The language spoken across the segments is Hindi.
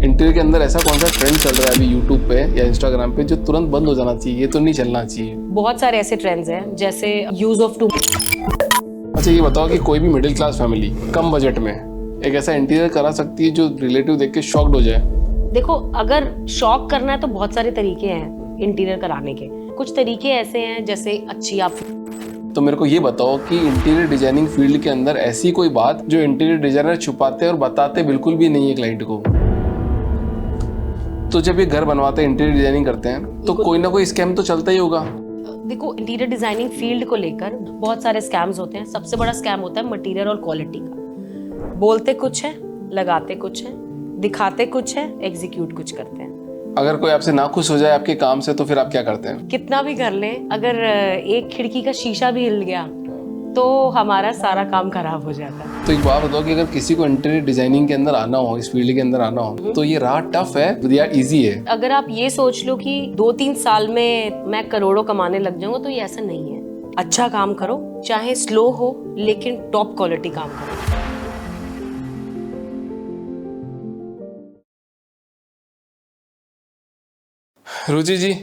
इंटीरियर के अंदर ऐसा कौन सा ट्रेंड चल रहा है अभी यूट्यूब पे या इंस्टाग्राम पे जो तुरंत बंद हो जाना चाहिए, ये तो नहीं चलना चाहिए? बहुत सारे ऐसे ट्रेंड्स हैं जैसे यूज ऑफ टू। अच्छा ये बताओ कि कोई भी मिडिल क्लास फैमिली कम बजट में एक ऐसा इंटीरियर करा सकती है जो रिलेटिव देख के शॉक्ड हो जाए? देखो, अगर शॉक करना है तो बहुत सारे तरीके हैं इंटीरियर कराने के। कुछ तरीके ऐसे हैं जैसे अच्छी आप तो मेरे को ये बताओ कि इंटीरियर डिजाइनिंग फील्ड के अंदर ऐसी कोई बात जो इंटीरियर डिजाइनर छुपाते और बताते बिल्कुल भी नहीं है क्लाइंट को। तो जब ये घर बनवाते हैं, इंटीरियर डिजाइनिंग करते हैं, तो कोई ना कोई स्कैम तो चलता ही होगा। देखो, इंटीरियर डिजाइनिंग फील्ड को लेकर बहुत सारे स्कैम्स होते हैं। सबसे बड़ा स्कैम होता है मटेरियल और क्वालिटी का। बोलते कुछ है, लगाते कुछ है, दिखाते कुछ है, एग्जीक्यूट कुछ करते हैं। अगर कोई आपसे ना खुश हो जाए आपके काम से तो फिर आप क्या करते हैं? कितना भी कर लें, अगर एक खिड़की का शीशा भी हिल गया तो हमारा सारा काम खराब हो जाता है। तो एक बात बताओ कि अगर किसी को इंटीरियर डिजाइनिंग के अंदर आना हो, इस फील्ड के अंदर आना हो, तो ये राह टफ है या इजी है? अगर आप ये सोच लो कि 2-3 साल में मैं करोड़ों कमाने लग जाऊंगा, तो ये ऐसा नहीं है। अच्छा काम करो, चाहे स्लो हो, लेकिन टॉप क्वालिटी काम करो। रुचि जी,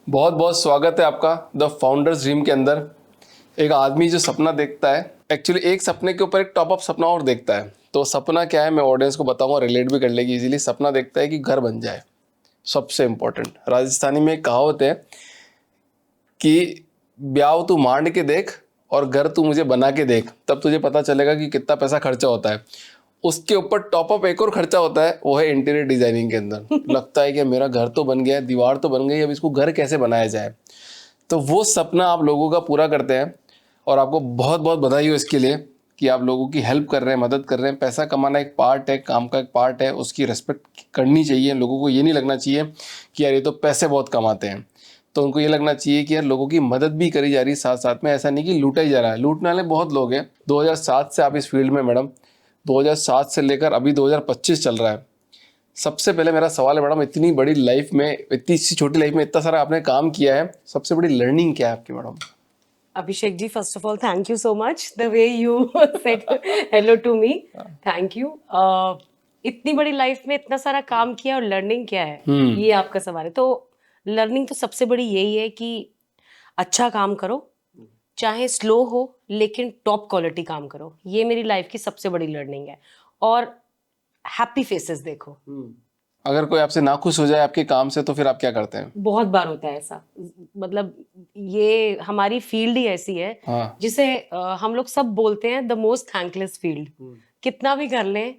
बहुत बहुत स्वागत है आपका द फाउंडर्स ड्रीम के अंदर। एक आदमी जो सपना देखता है, एक्चुअली एक सपने के ऊपर एक टॉप अप सपना और देखता है। तो सपना क्या है मैं ऑडियंस को बताऊंगा, रिलेट भी कर लेगी इजीली। सपना देखता है कि घर बन जाए, सबसे इम्पोर्टेंट। राजस्थानी में एक कहावत है कि ब्याह तू मांड के देख और घर तू मुझे बना के देख, तब तुझे पता चलेगा कि कितना पैसा खर्चा होता है। उसके ऊपर टॉप अप एक और खर्चा होता है, वो है इंटीरियर डिजाइनिंग के अंदर। लगता है कि मेरा घर तो बन गया है, दीवार तो बन गई, अब इसको घर कैसे बनाया जाए। तो वो सपना आप लोगों का पूरा करते हैं और आपको बहुत बहुत बधाई हो इसके लिए कि आप लोगों की हेल्प कर रहे हैं, मदद कर रहे हैं। पैसा कमाना एक पार्ट है, काम का एक पार्ट है, उसकी रिस्पेक्ट करनी चाहिए। लोगों को ये नहीं लगना चाहिए कि यार ये तो पैसे बहुत कमाते हैं। तो उनको ये लगना चाहिए कि यार लोगों की मदद भी करी जा रही है साथ साथ में, ऐसा नहीं कि लूटा ही जा रहा है। लूटने वाले बहुत लोग हैं। 2007 से आप इस फील्ड में मैडम, 2007 से लेकर अभी 2025 चल रहा है। सबसे पहले मेरा सवाल है मैडम, इतनी बड़ी लाइफ में, इतनी सी छोटी लाइफ में इतना सारा आपने काम किया है, सबसे बड़ी लर्निंग क्या है आपकी madam? Abhishek ji, first of all thank you so much the way you said hello to me. Thank you. इतनी बड़ी लाइफ में इतना सारा काम किया और लर्निंग क्या है, ये आपका सवाल है। तो लर्निंग तो सबसे बड़ी यही है कि अच्छा काम करो, चाहे स्लो हो, लेकिन टॉप क्वालिटी काम करो। ये मेरी लाइफ की सबसे बड़ी लर्निंग है। और हैप्पी फेसेस देखो। अगर कोई आपसे नाखुश हो जाए आपके काम से तो फिर आप क्या करते हैं? बहुत बार होता है ऐसा। मतलब ये हमारी फील्ड ही ऐसी है हाँ। जिसे हम लोग सब बोलते हैं द मोस्ट थैंकलेस फील्ड। कितना भी कर लें,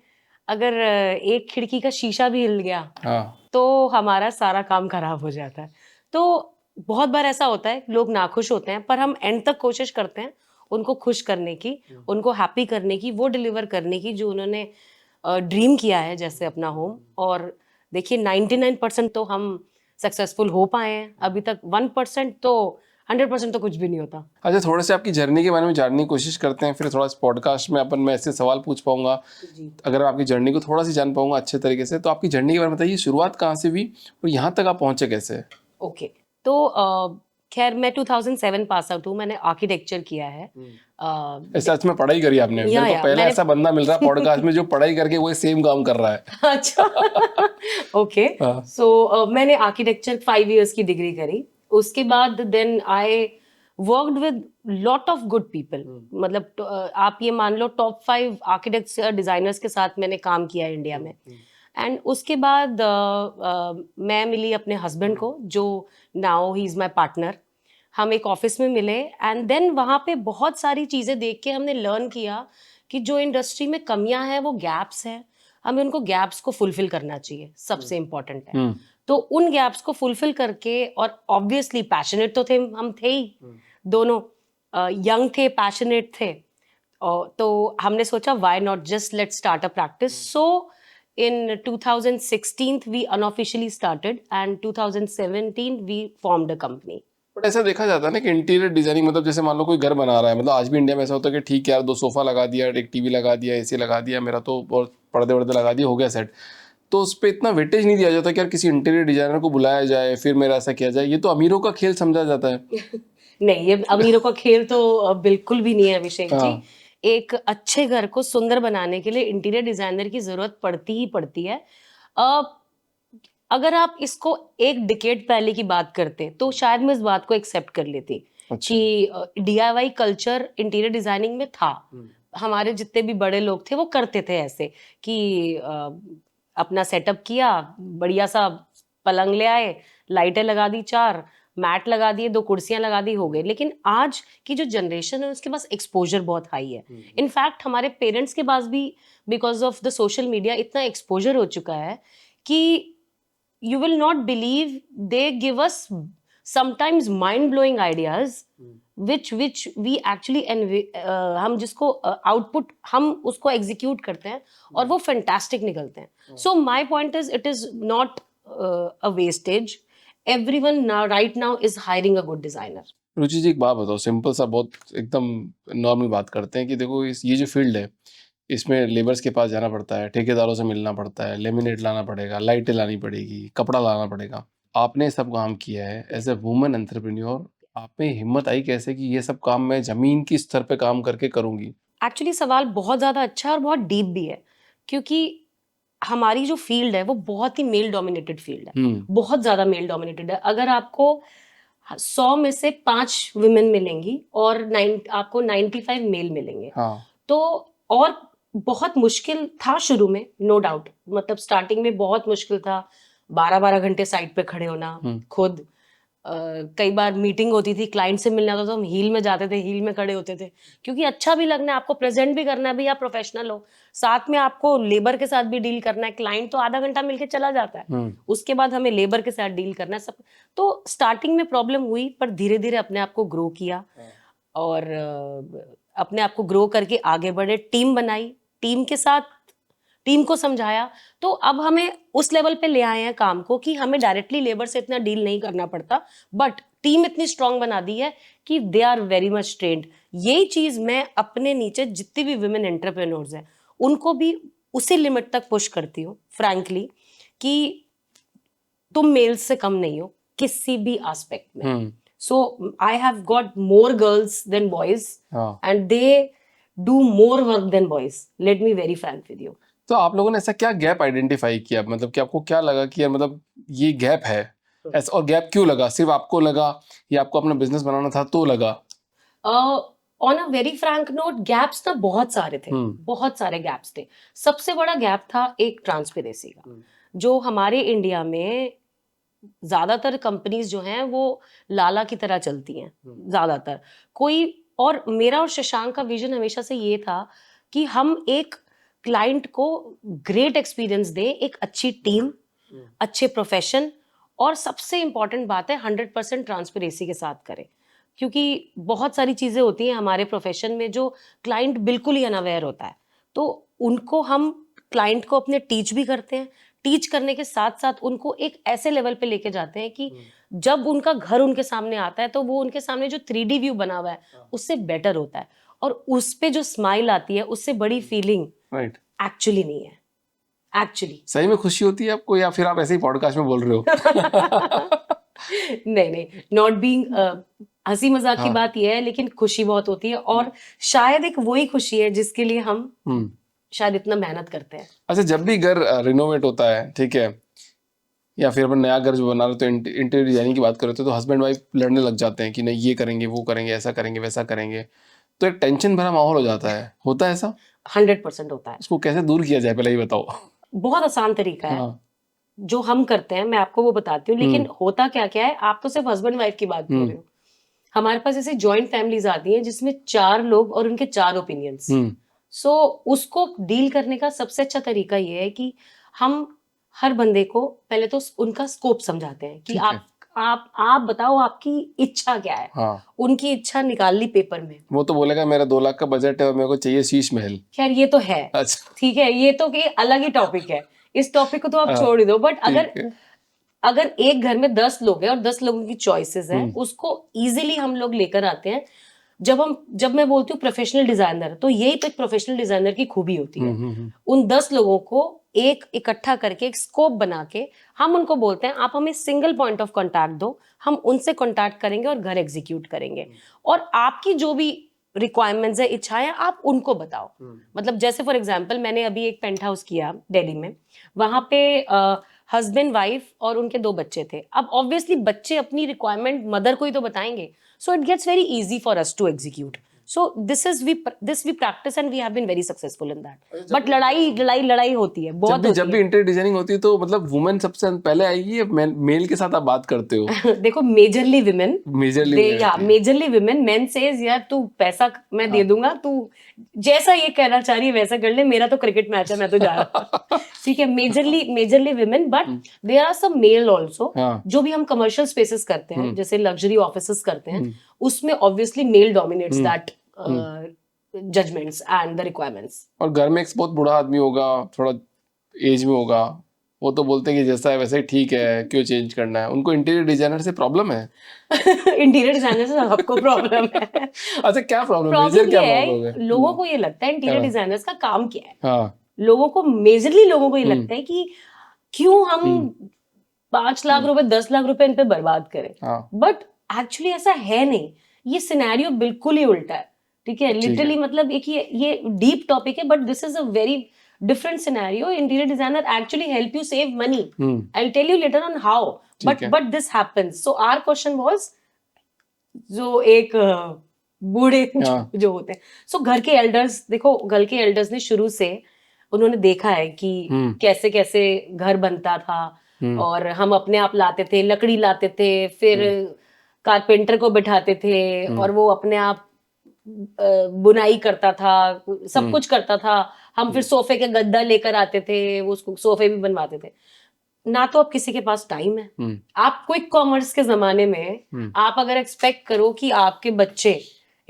अगर एक खिड़की का शीशा भी हिल गया हाँ। तो हमारा सारा काम खराब हो जाता है। तो बहुत बार ऐसा होता है, लोग नाखुश होते हैं, पर हम एंड तक कोशिश करते हैं उनको खुश करने की, उनको हैप्पी करने की, वो डिलीवर करने की जो उन्होंने ड्रीम किया है, जैसे अपना होम। और देखिए 99% तो हम सक्सेसफुल हो पाए हैं अभी तक। 1% तो 100% तो कुछ भी नहीं होता। अच्छा, थोड़े से आपकी जर्नी के बारे में जानने की कोशिश करते हैं, फिर थोड़ा इस पॉडकास्ट में अपन मैं ऐसे सवाल पूछ पाऊंगा। अगर आपकी जर्नी को थोड़ा सी जान पाऊंगा अच्छे तरीके से, तो आपकी जर्नी के बारे में बताइए, शुरुआत कहाँ से हुई और यहाँ तक आप पहुँचे कैसे? ओके, तो खैर मैं 2007 पास आउट हूँ। मैंने आर्किटेक्चर किया है। सच में पढ़ाई करी आपने? मेरे को पहला ऐसा बंदा मिल रहा है पॉडकास्ट में जो पढ़ाई करके वही सेम काम कर रहा है। अच्छा, ओके। सो मैंने आर्किटेक्चर 5 इयर्स की डिग्री करी। उसके बाद then I worked with lot of good people. मतलब आप ये मान लो टॉप 5 आर्किटेक्ट्स डिजाइनर्स के साथ मैंने काम किया है इंडिया में। एंड उसके बाद मैं मिली अपने हस्बैंड को, जो now he is my partner. हम एक ऑफिस में मिले एंड देन वहाँ पे बहुत सारी चीज़ें देख के हमने लर्न किया कि जो इंडस्ट्री में कमियां हैं, वो गैप्स हैं, हमें उनको गैप्स को फुलफिल करना चाहिए, सबसे इम्पोर्टेंट है। तो उन गैप्स को फुलफिल करके, और ऑब्वियसली पैशनेट तो थे, हम थे ही दोनों, यंग थे, पैशनेट थे। तो हमने सोचा why not just let's start a practice. So in 2016 we unofficially started and 2017 we formed a company. But ऐसा देखा जाता है ना कि इंटीरियर डिजाइनिंग मतलब जैसे मान लो कोई घर बना रहा है, मतलब आज भी इंडिया में ऐसा होता है कि ठीक है यार, 2 सोफा लगा दिया, एक टीवी लगा दिया, एसी लगा दिया, मेरा तो और पर्दे वर्दे लगा दिए, हो गया सेट। तो उस पर इतना वेटेज नहीं दिया जाता कि यार किसी इंटीरियर डिजाइनर को बुलाया जाए, फिर मेरा ऐसा किया जाए। ये तो अमीरों का खेल समझा जाता है। नहीं, ये अमीरों का खेल तो बिल्कुल भी नहीं है अभिषेक जी। एक अच्छे घर को सुंदर बनाने के लिए इंटीरियर डिजाइनर की जरूरत पड़ती ही पड़ती है। अगर आप इसको एक डिकेड पहले की बात करते तो शायद मैं इस बात को एक्सेप्ट कर लेती कि DIY कल्चर इंटीरियर डिजाइनिंग में था। हमारे जितने भी बड़े लोग थे वो करते थे ऐसे कि अपना सेटअप किया, बढ़िया सा पलंग ले आए, लाइटें लगा दी, 4 मैट लगा दिए, 2 कुर्सियां लगा दी, हो गए। लेकिन आज की जो जनरेशन है उसके पास एक्सपोजर बहुत हाई है। इनफैक्ट हमारे पेरेंट्स के पास भी because of the social media इतना एक्सपोजर हो चुका है कि you will not believe they give us sometimes mind blowing ideas which we actually हम जिसको आउटपुट हम उसको एग्जीक्यूट करते हैं और वो फैंटास्टिक निकलते हैं। So my point is it is not a wastage, everyone now right now is hiring a good designer. Ruchi ji एक बात बताओ, सिंपल सा, बहुत एकदम नॉर्मल बात करते हैं कि देखो ये जो फील्ड है इसमें लेबर्स के पास जाना पड़ता है, ठेकेदारों से मिलना पड़ता है, लेमिनेट लाना पड़ेगा, लाइटें लानी पड़ेगी, कपड़ा लाना पड़ेगा। आपने सब काम किया है एज ए वुमन एंटरप्रेन्योर, आप में हिम्मत आई कैसे कि ये सब काम मैं जमीन की स्तर पे काम करके करूंगी? एक्चुअली सवाल बहुत ज्यादा अच्छा है और बहुत डीप भी है, क्योंकि हमारी जो फील्ड है वो बहुत ही मेल डोमिनेटेड फील्ड है, बहुत ज्यादा मेल डोमिनेटेड है। अगर आपको 100 में से 5 वुमेन मिलेंगी और आपको 95 मेल मिलेंगे। तो और बहुत मुश्किल था शुरू में, नो डाउट, मतलब स्टार्टिंग में बहुत मुश्किल था, 12-12 घंटे साइट पे खड़े होना खुद। कई बार मीटिंग होती थी, क्लाइंट से मिलना था तो हम हील में जाते थे, हील में खड़े होते थे, क्योंकि अच्छा भी लगना है, आपको प्रेजेंट भी करना है, भी आप प्रोफेशनल हो, साथ में आपको लेबर के साथ भी डील करना है। क्लाइंट तो आधा घंटा मिलके चला जाता है, उसके बाद हमें लेबर के साथ डील करना है सब। तो स्टार्टिंग में प्रॉब्लम हुई, पर धीरे धीरे अपने आप को ग्रो किया और अपने आप को ग्रो करके आगे बढ़े, टीम बनाई, टीम के साथ टीम को समझाया, तो अब हमें उस लेवल पे ले आए हैं काम को कि हमें डायरेक्टली लेबर से इतना डील नहीं करना पड़ता, बट टीम इतनी स्ट्रांग बना दी है कि they are very much trained. यही चीज मैं अपने नीचे जितनी भी वुमेन एंटरप्रेन्योर्स हैं उनको भी उसी लिमिट तक पुश करती हूँ फ्रैंकली, कि तुम मेल्स से कम नहीं हो किसी भी एस्पेक्ट में। So I have got more girls than boys and they do more work than boys, let me very frank with you. तो आप लोगों ने ऐसा क्या गैप आइडेंटिफाई किया, मतलब कि आपको क्या लगा कि यार मतलब ये गैप है ऐसा, और गैप क्यों लगा? सिर्फ आपको लगा या आपको अपना बिजनेस बनाना था तो लगा? On a very frank note, gaps ना बहुत सारे थे, बहुत सारे गैप्स थे। सबसे बड़ा गैप था एक ट्रांसपेरेंसी का, जो हमारे इंडिया में ज्यादातर कंपनीज जो हैं वो लाला की तरह चलती हैं ज्यादातर। कोई और मेरा और शशांक का विजन हमेशा से ये था कि हम एक क्लाइंट को ग्रेट एक्सपीरियंस दें, एक अच्छी टीम, अच्छे प्रोफेशन, और सबसे इंपॉर्टेंट बात है 100% ट्रांसपेरेंसी के साथ करें, क्योंकि बहुत सारी चीजें होती हैं हमारे प्रोफेशन में जो क्लाइंट बिल्कुल ही अनअवेयर होता है, तो उनको हम क्लाइंट को अपने टीच भी करते हैं, टीच करने के साथ साथ उनको एक ऐसे लेवल पे लेके जाते हैं कि जब उनका घर उनके सामने आता है तो वो उनके सामने जो 3D व्यू बना हुआ है उससे बेटर होता है, और उस पे जो स्माइल आती है उससे बड़ी फीलिंग एक्चुअली नहीं है। एक्चुअली सही में खुशी होती है आपको, या फिर आप ऐसे ही पॉडकास्ट में बोल रहे हो? नहीं, नॉट बीइंग हंसी मजाक की बात यह है, लेकिन खुशी बहुत होती है, और शायद एक वही खुशी है जिसके लिए हम शायद इतना मेहनत करते हैं। अच्छा, जब भी घर रिनोवेट होता है, ठीक है, या फिर अपन नया घर जो बना रहे, तो इंटीरियर डिजाइनिंग की बात करें तो हस्बैंड वाइफ लड़ने लग जाते हैं कि नहीं ये करेंगे, वो करेंगे, ऐसा करेंगे, वैसा करेंगे, तो एक टेंशन भरा माहौल हो जाता है, होता है ऐसा? 100% होता है। उसको कैसे दूर किया जाए, पहले ये बताओ। बहुत आसान तरीका है जो हम करते हैं, मैं आपको वो बताती हूँ, लेकिन होता क्या क्या है, आप तो सिर्फ हस्बैंड वाइफ की बात कर रहे हो, हमारे पास ऐसे जॉइंट फैमिलीज आती हैं जिसमें 4 लोग और उनके 4 ओपिनियंस। सो उसको डील करने का सबसे अच्छा तरीका ये है कि हम हर बंदे को पहले तो उनका स्कोप समझाते हैं कि आप बताओ आपकी इच्छा क्या है। उनकी इच्छा निकाल ली पेपर में, वो तो बोलेगा मेरा 2 लाख का बजट है और मेरे को चाहिए शीश महल। खैर ये तो है, अच्छा ठीक है, ये तो एक अलग ही टॉपिक है, इस टॉपिक को तो आप छोड़ ही दो। बट अगर एक घर में 10 लोग हैं और 10 लोगों की चॉइसेस हैं, उसको इजीली हम लोग लेकर आते हैं। जब मैं बोलती हूँ प्रोफेशनल डिजाइनर, तो यही तो एक प्रोफेशनल डिजाइनर की खूबी होती है। उन 10 लोगों को एक इकट्ठा करके एक स्कोप बना के हम उनको बोलते हैं आप हमें सिंगल पॉइंट ऑफ कांटेक्ट दो, हम उनसे कांटेक्ट करेंगे और घर एग्जीक्यूट करेंगे, और आपकी जो भी रिक्वायरमेंट्स है, इच्छाएं, आप उनको बताओ। मतलब जैसे फॉर एग्जांपल मैंने अभी एक पेंट हाउस किया दिल्ली में, वहां पे हस्बैंड वाइफ और उनके 2 बच्चे थे. अब ऑब्वियसली बच्चे अपनी रिक्वायरमेंट मदर को ही तो बताएंगे. So it gets very easy for us to execute. So this we practice and we have been very successful in that. But लड़ाई होती है, बहुत जब भी इंटीरियर डिजाइनिंग होती है तो मतलब वुमेन सबसे पहले आएगी या मेल के साथ आप बात करते हो? देखो मेजरली विमेन. मेन सेज यार तू पैसा मैं दे दूंगा, तू जैसा ये कहना चाह रही है वैसा कर ले, मेरा तो क्रिकेट मैच है, मैं तो जा रहा. ठीक है, majorly women. But there are some male also. जो भी हम कमर्शियल स्पेसेस करते हैं, जैसे लग्जरी ऑफिसेस करते हैं, उसमें obviously male dominates that judgments and the requirements. और घर में एक बहुत बूढ़ा आदमी होगा, थोड़ा एज में होगा, वो तो बोलते हैं कि जैसा है वैसा ही ठीक है, क्यों चेंज करना है. उनको इंटीरियर डिजाइनर से प्रॉब्लम है? इंटीरियर डिजाइनर से सबको प्रॉब्लम है. अच्छा, क्या प्रॉब्लम है? लोगों को ये लगता है इंटीरियर डिजाइनर्स का काम क्या है. हाँ. लोगों को ये लगता है कि क्यों हम 5 लाख रुपए 10 लाख रुपए इन पे बर्बाद करें. बट एक्चुअली ऐसा है नहीं. ये सिनेरियो बिल्कुल ही उल्टा है. ठीक है, लिटरली मतलब एक ये डीप टॉपिक है, but this is a very different scenario. Interior designer actually help you save money. I will tell you later on how, but this happens. So our question was, जो एक बूढ़े जो होते हैं, सो घर के एल्डर्स, देखो घर के एल्डर्स ने शुरू से उन्होंने देखा है कि कैसे कैसे घर बनता था, और हम अपने आप लाते थे, लकड़ी लाते थे, फिर कारपेंटर को बिठाते थे, और वो अपने आप बुनाई करता था, सब कुछ करता था. हम फिर सोफे के गद्दा लेकर आते थे, उसको सोफे भी बनवाते थे. ना तो अब किसी के पास टाइम है. आप क्विक कॉमर्स के जमाने में आप अगर एक्सपेक्ट करो कि आपके बच्चे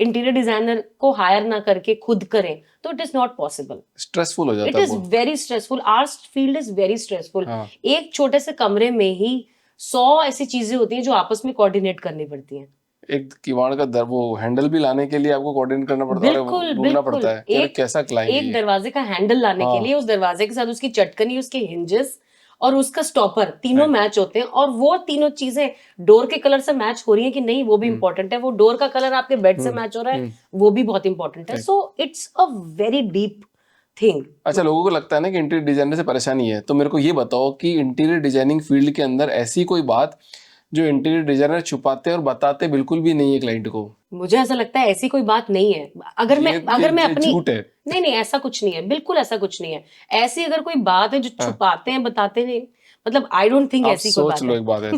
इंटीरियर डिजाइनर को हायर ना करके खुद करें, तो it is not possible. Stressful हो जाता है. It is very stressful. Our field is very stressful. एक छोटे से कमरे में ही 100 ऐसी चीजें होती हैं जो आपस में कोऑर्डिनेट करनी पड़ती हैं. एक किवाड़ का वो हैंडल भी लाने के लिए आपको कोऑर्डिनेट करना पड़ता है, ढूंढना पड़ता है कि कैसा क्लाइंट. एक दरवाजे का हैंडल लाने के लिए उस दरवाजे के साथ उसकी चटकनी, उसके हिंजेस और उसका स्टॉपर, तीनों मैच होते हैं. और वो तीनों चीजें डोर के कलर से मैच हो रही है कि नहीं, वो भी इंपॉर्टेंट है. वो डोर का कलर आपके बेड से मैच हो रहा है, वो भी बहुत इंपॉर्टेंट है. So it's a very deep thing. अच्छा, लोगों को लगता है ना कि इंटीरियर डिजाइनर से परेशानी है, तो मेरे को ये बताओ कि इंटीरियर डिजाइनिंग फील्ड के अंदर ऐसी कोई बात जो इंटीरियर डिजाइनर छुपाते और बताते बिल्कुल भी नहीं है क्लाइंट को. मुझे ऐसा लगता है ऐसी कोई बात नहीं है. अगर मैं अपनी झूठ है. नहीं, ऐसा कुछ नहीं है, बिल्कुल ऐसा कुछ नहीं है. ऐसी अगर कोई बात है जो छुपाते हैं बताते नहीं, मतलब आई डोंट थिंक ऐसी कोई बात है. सोच लो एक बात है.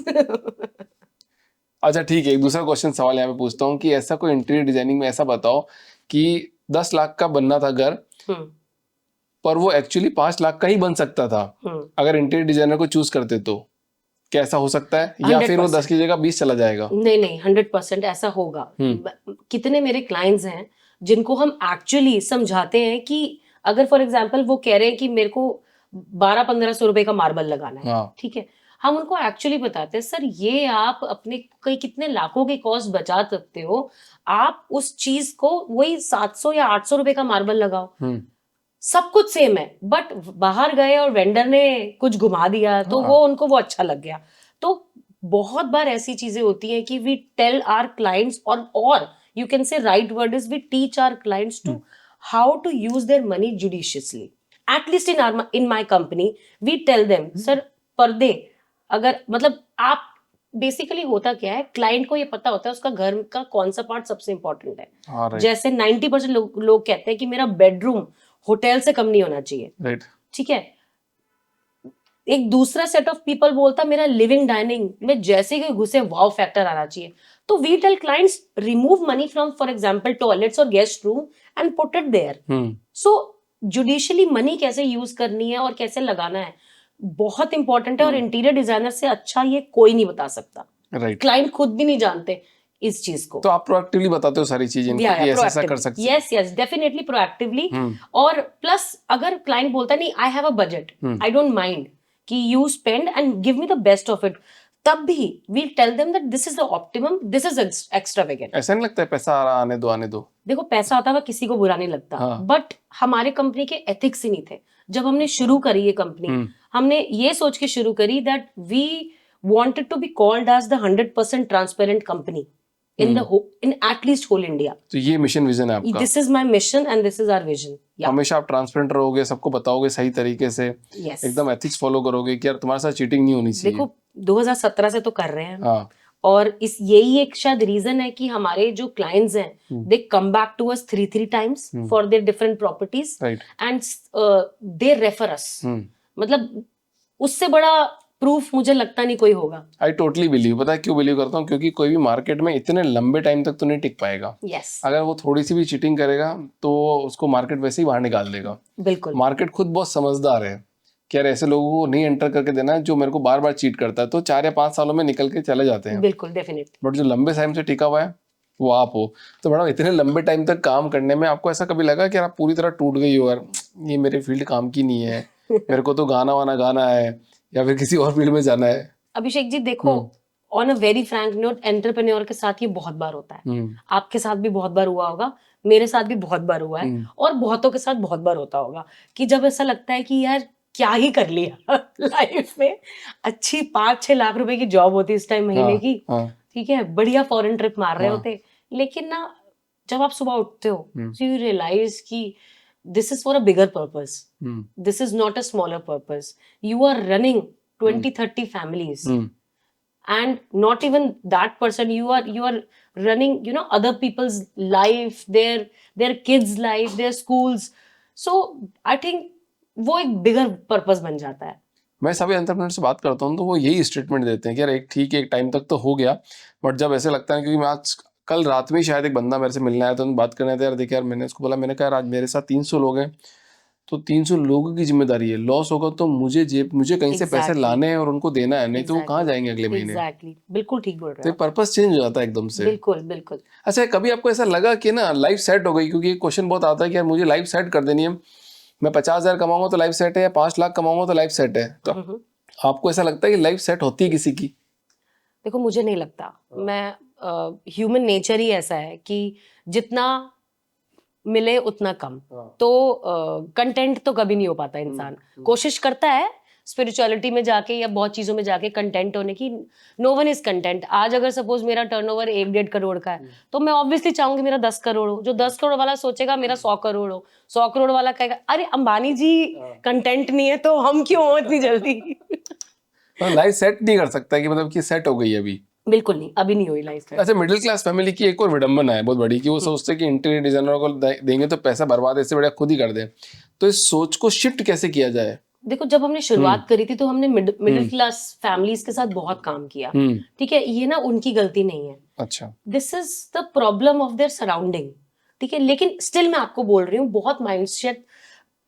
अच्छा ठीक है, एक दूसरा क्वेश्चन सवाल यहाँ पे पूछता हूँ कि ऐसा कोई इंटीरियर डिजाइनिंग में ऐसा बताओ कि 10 लाख का बनना था घर, पर वो एक्चुअली 5 लाख का ही बन सकता था अगर इंटीरियर डिजाइनर को चूज करते. तो कैसा हो सकता है? या फिर वो 10 की जगह 20 चला जाएगा? नहीं, 100% ऐसा होगा. कितने मेरे क्लाइंट्स हैं जिनको हम एक्चुअली समझाते हैं कि अगर फॉर एग्जांपल वो कह रहे हैं कि मेरे को 1200-1500 रुपए का मार्बल लगाना है. ठीक है, हम उनको एक्चुअली बताते हैं, सर ये आप अपने कई कितने लाखों की कॉस्ट बचा सकते हो. आप उस चीज को वही 700 या 800 रुपए का मार्बल लगाओ, सब कुछ सेम है. बट बाहर गए और वेंडर ने कुछ घुमा दिया तो वो उनको वो अच्छा लग गया. तो बहुत बार ऐसी चीजें होती हैं कि वी टेल आवर क्लाइंट्स, और you can say right word is we teach our clients to how to use their money judiciously. At least in my company we tell them, sir पर्दे अगर मतलब आप बेसिकली होता क्या है, क्लाइंट को ये पता होता है उसका घर का कौन सा पार्ट सबसे इंपॉर्टेंट है. जैसे 90% लोग कहते हैं कि मेरा बेडरूम होटल से कम नहीं होना चाहिए. ठीक है, एक दूसरा सेट ऑफ पीपल बोलता मेरा लिविंग डाइनिंग में जैसे कि घुसे वाव फैक्टर आना चाहिए. तो we tell clients remove money from for example toilets और guest room and put it there. So judicially money कैसे यूज करनी है और कैसे लगाना है बहुत इंपॉर्टेंट है. और इंटीरियर डिजाइनर से अच्छा ये कोई नहीं बता सकता. क्लाइंट खुद भी नहीं जानते इस चीज को. तो आप प्रोएक्टिवली बताते हो सारी चीजें कि ऐसा कर सकते हैं. Yes, definitely proactively. और प्लस अगर क्लाइंट बोलता है नहीं I have a budget, I don't mind कि you spend and give me the best of it, तब भी we tell them that this is the optimum, this is extravagant. ऐसा नहीं लगता है पैसा आ रहा, आने दो. देखो पैसा आता हुआ किसी को बुरा नहीं लगता, बट हमारे कंपनी के एथिक्स ही नहीं थे. जब हमने शुरू करी ये कंपनी, हमने ये सोच के शुरू करी that we wanted to be called as the 100% transparent company. in at least whole India. तो ये मिशन विजन है आपका? This is my mission and this is our vision. Yeah. हमेशा आप ट्रांसपेरेंट रहोगे, सबको बताओगे सही तरीके से, Yes. एकदम एथिक्स फॉलो करोगे कि यार तुम्हारे साथ चीटिंग नहीं होनी चाहिए। देखो 2017 से तो कर रहे हैं, हाँ, और इस यही एक शायद रीजन है कि हमारे जो क्लाइंट्स हैं they come back to us 3 times for their different properties right. And they refer us. मतलब उससे बड़ा प्रूफ मुझे लगता नहीं कोई होगा। I totally believe. पता है क्यों बिलीव करता हूँ? क्योंकि कोई भी मार्केट में इतने लंबे टाइम तक तो नहीं टिक पाएगा। यस। अगर वो थोड़ी सी भी चीटिंग करेगा तो उसको मार्केट वैसे ही बाहर निकाल देगा। बिल्कुल। मार्केट खुद बहुत समझदार है कि यार ऐसे लोगों को नहीं एंटर करके देना है जो मेरे को बार बार चीट करता है, तो 4 या 5 सालों में निकल के चले जाते हैं। बिल्कुल, डेफिनेटली। बट जो लंबे टाइम से टिका हुआ है वो आप हो। तो मैडम इतने लंबे टाइम तक काम करने में आपको ऐसा कभी लगा कि यार आप पूरी तरह टूट गई हो, यार ये मेरे फील्ड काम की नहीं है, मेरे को तो गाना वाना गाना है या फिर किसी और फील्ड में जाना है? अभिषेक जी देखो, on a very frank note, entrepreneur के साथ ये बहुत बार होता है। आपके साथ भी बहुत बार हुआ होगा, मेरे साथ भी बहुत बार हुआ है, और बहुतों के साथ बहुत बार होता होगा कि जब ऐसा लगता है कि यार क्या ही कर लिया लाइफ में। अच्छी 5-6 लाख रुपए की जॉब होती इस टाइम महीने की, ठीक है, बढ़िया फॉरेन ट्रिप मार रहे होते, लेकिन ना जब आप सुबह उठते हो तो यू रियलाइज कि this is for a bigger purpose. This is not a smaller purpose. You are running 20-30 families, and not even that person, you are running, you know, other people's life, their kids life, their schools. So I think वो एक bigger purpose बन जाता है। मैं सभी एंटरप्रेन्योर से बात करता हूँ तो वो यही स्टेटमेंट देते हैं कि यार एक ठीक है, एक टाइम तक तो हो गया, बट जब ऐसे लगता है, क्योंकि मैं आज कल रात में शायद एक बंदा मेरे से मिलने आया था, तो बात करने आया था, यार देखिए यार मैंने उसको बोला, मैंने कहा यार आज मेरे साथ 300 लोग हैं, तो 300 लोगों की जिम्मेदारी है, लॉस होगा तो मुझे कहीं से पैसे लाने हैं और उनको देना है, नहीं तो वो कहाँ जाएंगे अगले महीने। एग्जैक्टली, बिल्कुल ठीक बोल रहे हो। तो पर्पस चेंज हो जाता है एकदम से। बिल्कुल बिल्कुल। अच्छा, कभी आपको ऐसा लगा कि ना लाइफ सेट हो गई? क्योंकि क्वेश्चन बहुत आता है कि यार मुझे लाइफ सेट कर देनी है, मैं 50,000 कमाऊंगा तो लाइफ सेट है, या 5 लाख कमाऊंगा तो लाइफ सेट है, तो आपको ऐसा लगता है कि लाइफ सेट होती है किसी की? देखो मुझे नहीं लगता। मैं ह्यूमन नेचर ही ऐसा है कि जितना मिले उतना कम, तो कंटेंट तो कभी नहीं हो पाता इंसान। कोशिश करता है स्पिरिचुअलिटी में जाके या बहुत चीजों में जाके कंटेंट होने की। No one is content. आज अगर सपोज मेरा टर्नओवर 1-1.5 करोड़ का है, तो मैं ऑब्वियसली चाहूंगी मेरा 10 करोड़ हो। जो 10 करोड़ वाला सोचेगा मेरा 100 करोड़ हो, 100 करोड़ वाला कहेगा अरे अंबानी जी कंटेंट नहीं है तो हम क्यों हो इतनी जल्दी। लाइफ सेट नहीं कर सकता कि मतलब कि सेट हो गई अभी? बिल्कुल नहीं, अभी नहीं हुई लाइफ। अच्छा, मिडिल क्लास फैमिली की एक और विडंबना है बहुत बड़ी कि वो सोचते हैं कि इंटीरियर डिजाइनर को देंगे तो पैसा बर्बाद, इससे बढ़िया खुद ही कर दे। तो इस सोच को शिफ्ट कैसे किया जाए? देखो जब हमने शुरुआत करी थी तो हमने मिडिल क्लास फैमिलीज के साथ बहुत काम किया, ठीक है, ये ना उनकी गलती नहीं है। अच्छा, this is the problem of their surrounding, ठीक है, लेकिन स्टिल मैं आपको बोल रही हूँ बहुत माइंडसेट,